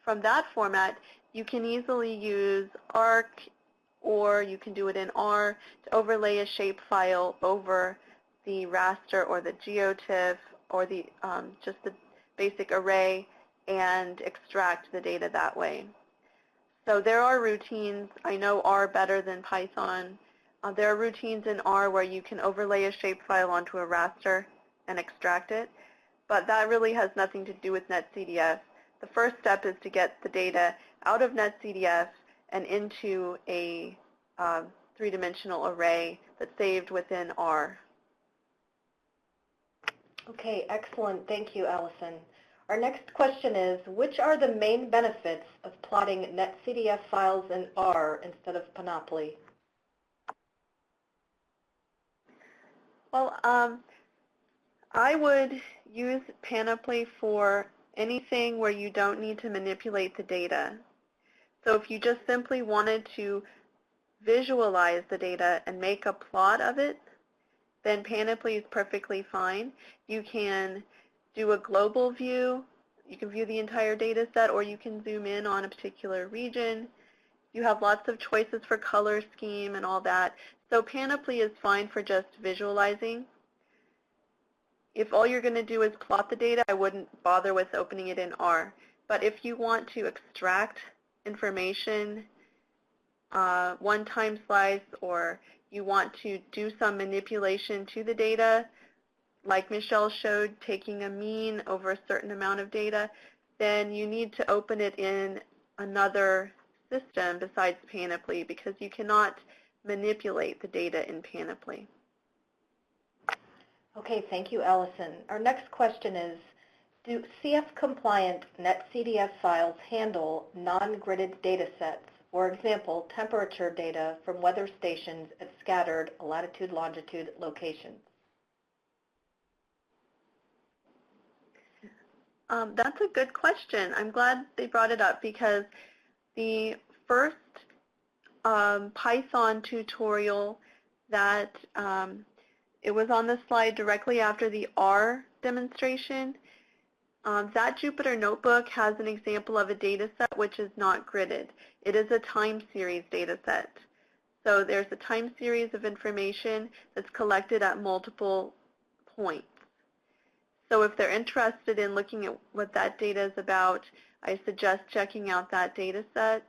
from that format, you can easily use ARC, or you can do it in R to overlay a shapefile over the raster or the geotiff or the just the basic array and extract the data that way. So there are routines. I know R better than Python. There are routines in R where you can overlay a shapefile onto a raster and extract it, but that really has nothing to do with netCDF. The first step is to get the data out of netCDF and into a three-dimensional array that's saved within R. Okay, excellent. Thank you, Allison. Our next question is, which are the main benefits of plotting netCDF files in R instead of Panoply? Well, I would use Panoply for anything where you don't need to manipulate the data. So if you just simply wanted to visualize the data and make a plot of it, then Panoply is perfectly fine. You can do a global view. You can view the entire data set, or you can zoom in on a particular region. You have lots of choices for color scheme and all that. So Panoply is fine for just visualizing. If all you're going to do is plot the data, I wouldn't bother with opening it in R. But if you want to extract information, one-time slice, or you want to do some manipulation to the data, like Michelle showed, taking a mean over a certain amount of data, then you need to open it in another system besides Panoply, because you cannot manipulate the data in Panoply. Okay, thank you, Allison. Our next question is, do CF-compliant netCDF files handle non-gridded data sets? For example, temperature data from weather stations at scattered latitude-longitude locations. That's a good question. I'm glad they brought it up, because the first Python tutorial that it was on the slide directly after the R demonstration, that Jupyter Notebook has an example of a data set which is not gridded. It is a time series data set. So there's a time series of information that's collected at multiple points. So if they're interested in looking at what that data is about, I suggest checking out that data set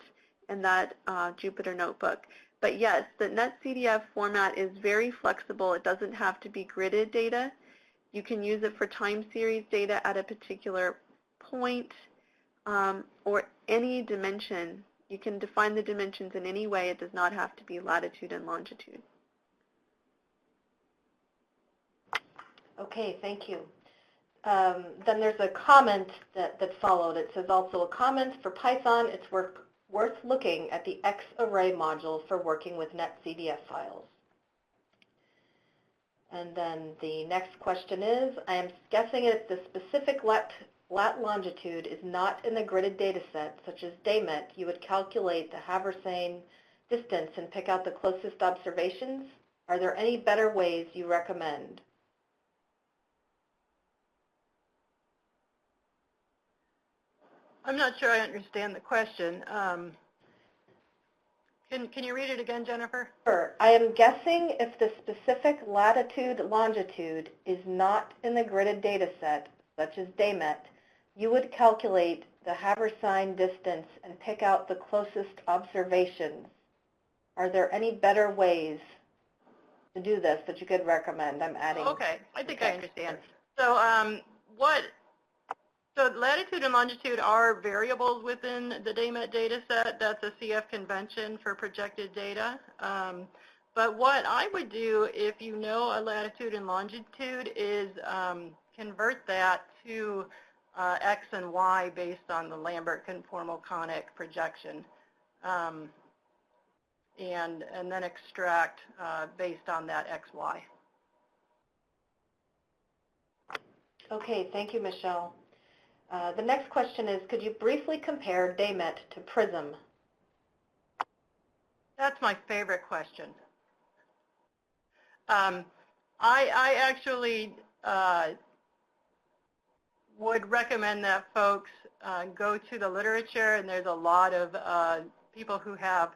and that Jupyter Notebook. But yes, the netCDF format is very flexible. It doesn't have to be gridded data. You can use it for time series data at a particular point or any dimension You can define the dimensions in any way. It does not have to be latitude and longitude. Okay, thank you. Then there's a comment that followed. It says also a comment for Python, it's worth looking at the X-array module for working with netCDF files. And then the next question is, I am guessing if the specific lat longitude is not in the gridded data set, such as Daymet, you would calculate the Haversine distance and pick out the closest observations? Are there any better ways you recommend? I'm not sure I understand the question. Can you read it again, Jennifer? Sure. I am guessing if the specific latitude longitude is not in the gridded data set, such as Daymet, you would calculate the Haversine distance and pick out the closest observations. Are there any better ways to do this that you could recommend? I'm adding. Okay, I think I understand. So So latitude and longitude are variables within the Daymet data set. That's a CF convention for projected data. But what I would do if you know a latitude and longitude is convert that to X and Y based on the Lambert conformal conic projection, and then extract based on that XY. Okay, thank you, Michelle. The next question is, could you briefly compare Daymet to PRISM? That's my favorite question. I actually would recommend that folks go to the literature, and there's a lot of people who have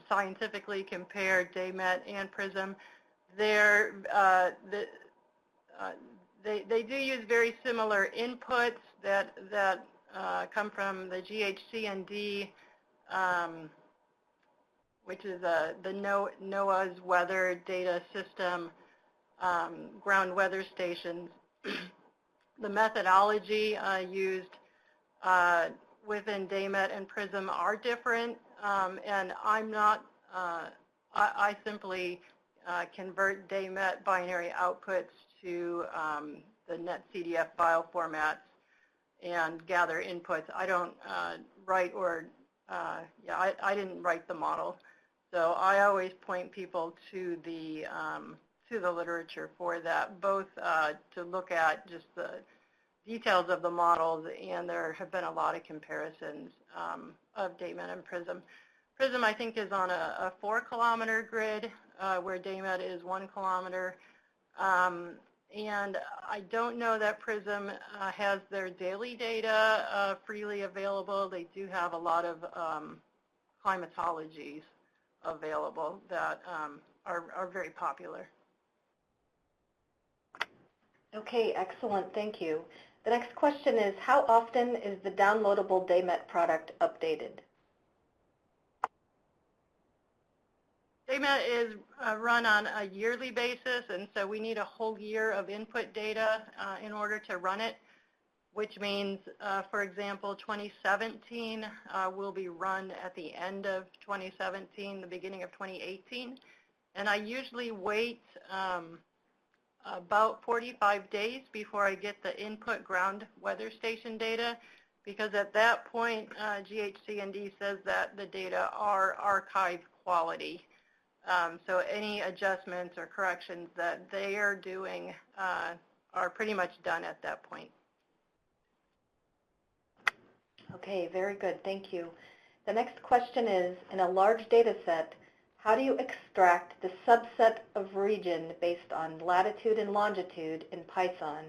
scientifically compared Daymet and PRISM. They do use very similar inputs that come from the GHCND, which is the NOAA's weather data system, ground weather stations. The methodology used within Daymet and PRISM are different, and I simply convert Daymet binary outputs to the netCDF file formats and gather inputs. I don't write I didn't write the model, so I always point people to the literature for that, both to look at just the details of the models, and there have been a lot of comparisons of Daymet and PRISM. PRISM, I think, is on a 4-kilometer grid, where Daymet is 1 kilometer. And I don't know that PRISM has their daily data freely available. They do have a lot of climatologies available that are very popular. Okay, excellent. Thank you. The next question is, how often is the downloadable Daymet product updated? Daymet is run on a yearly basis, and so we need a whole year of input data in order to run it, which means, for example, 2017 will be run at the end of 2017, the beginning of 2018. And I usually wait about 45 days before I get the input ground weather station data, because at that point, GHCND says that the data are archive quality. So any adjustments or corrections that they are doing are pretty much done at that point. Okay, very good. Thank you. The next question is, in a large data set, how do you extract the subset of region based on latitude and longitude in Python?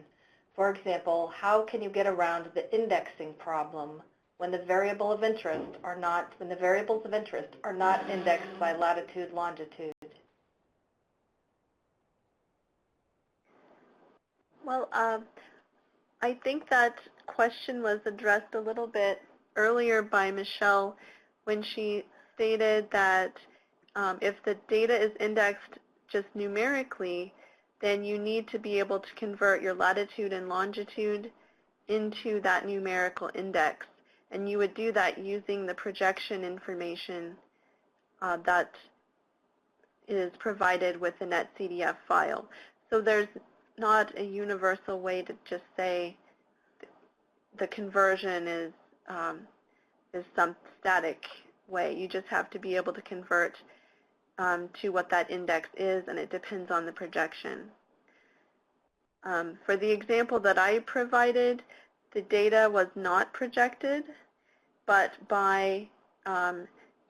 For example, how can you get around the indexing problem when the variables of interest are not indexed by latitude, longitude? Well, I think that question was addressed a little bit earlier by Michelle when she stated that if the data is indexed just numerically, then you need to be able to convert your latitude and longitude into that numerical index. And you would do that using the projection information that is provided with the netCDF file. So there's not a universal way to just say the conversion is some static way. You just have to be able to convert to what that index is, and it depends on the projection. For the example that I provided, the data was not projected, but by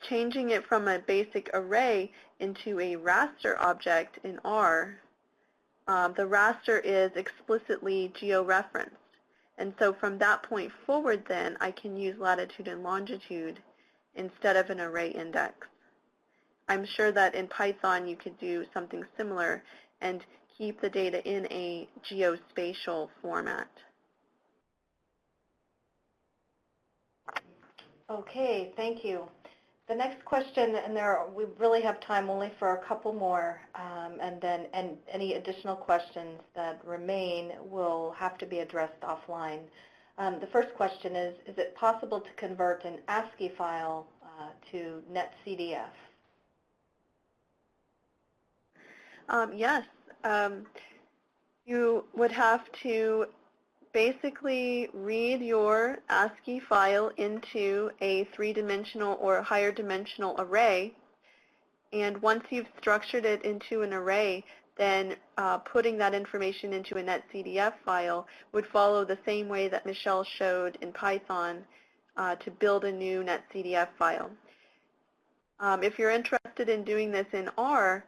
changing it from a basic array into a raster object in R, the raster is explicitly georeferenced. And so from that point forward then, I can use latitude and longitude instead of an array index. I'm sure that in Python you could do something similar and keep the data in a geospatial format. Okay, thank you. The next question, and we really have time only for a couple more, and any additional questions that remain will have to be addressed offline. The first question is it possible to convert an ASCII file to netCDF? Yes. You would have to basically read your ASCII file into a three-dimensional or higher dimensional array, and once you've structured it into an array, then putting that information into a netCDF file would follow the same way that Michelle showed in Python to build a new netCDF file. If you're interested in doing this in R,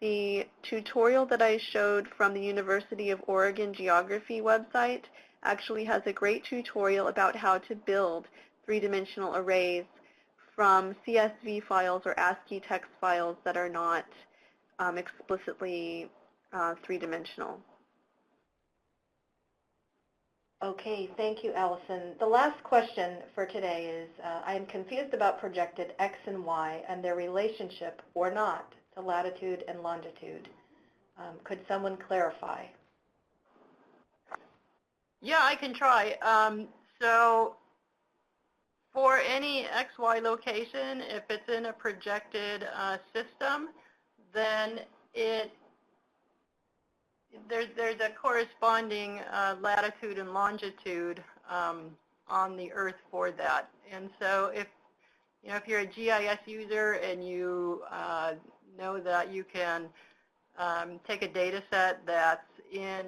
the tutorial that I showed from the University of Oregon Geography website actually has a great tutorial about how to build three-dimensional arrays from CSV files or ASCII text files that are not explicitly three-dimensional. Okay, thank you, Allison. The last question for today is, I am confused about projected X and Y and their relationship or not to latitude and longitude. Could someone clarify? Yeah, I can try. So for any XY location, if it's in a projected system, then there's a corresponding latitude and longitude on the Earth for that. And so if you're a GIS user and you know that you can take a data set that's in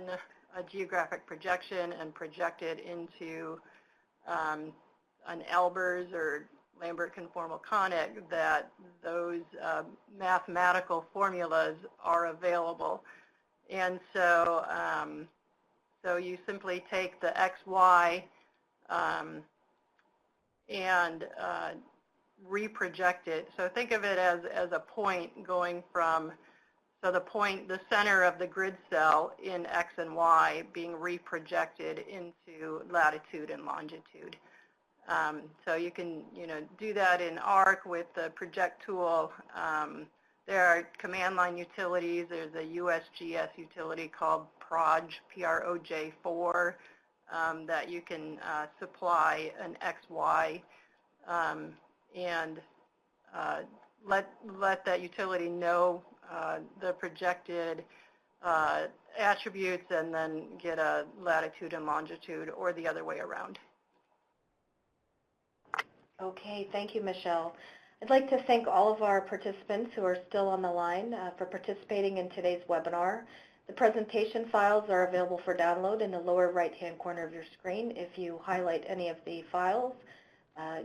a geographic projection and project it into an Albers or Lambert conformal conic, that those mathematical formulas are available. And so so you simply take the XY and reproject it. So think of it as a point going from, so the center of the grid cell in X and Y being reprojected into latitude and longitude. So you can do that in ARC with the project tool. There are command line utilities. There's a USGS utility called PROJ, P-R-O-J 4, that you can supply an XY and let that utility know the projected attributes and then get a latitude and longitude, or the other way around. Okay, thank you, Michelle. I'd like to thank all of our participants who are still on the line for participating in today's webinar. The presentation files are available for download in the lower right-hand corner of your screen. If you highlight any of the files,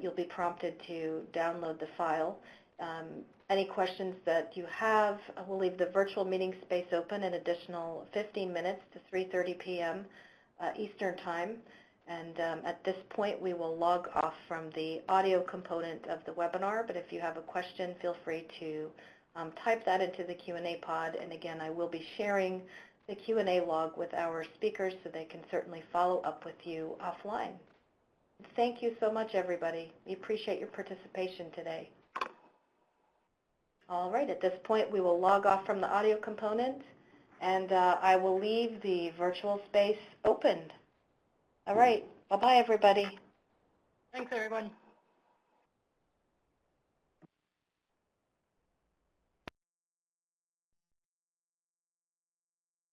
you'll be prompted to download the file. Any questions that you have, we'll leave the virtual meeting space open an additional 15 minutes to 3:30 p.m. Eastern Time. And at this point, we will log off from the audio component of the webinar. But if you have a question, feel free to type that into the Q&A pod. And again, I will be sharing the Q&A log with our speakers so they can certainly follow up with you offline. Thank you so much, everybody. We appreciate your participation today. All right, at this point, we will log off from the audio component, and I will leave the virtual space open. All right, bye-bye, everybody. Thanks, everyone.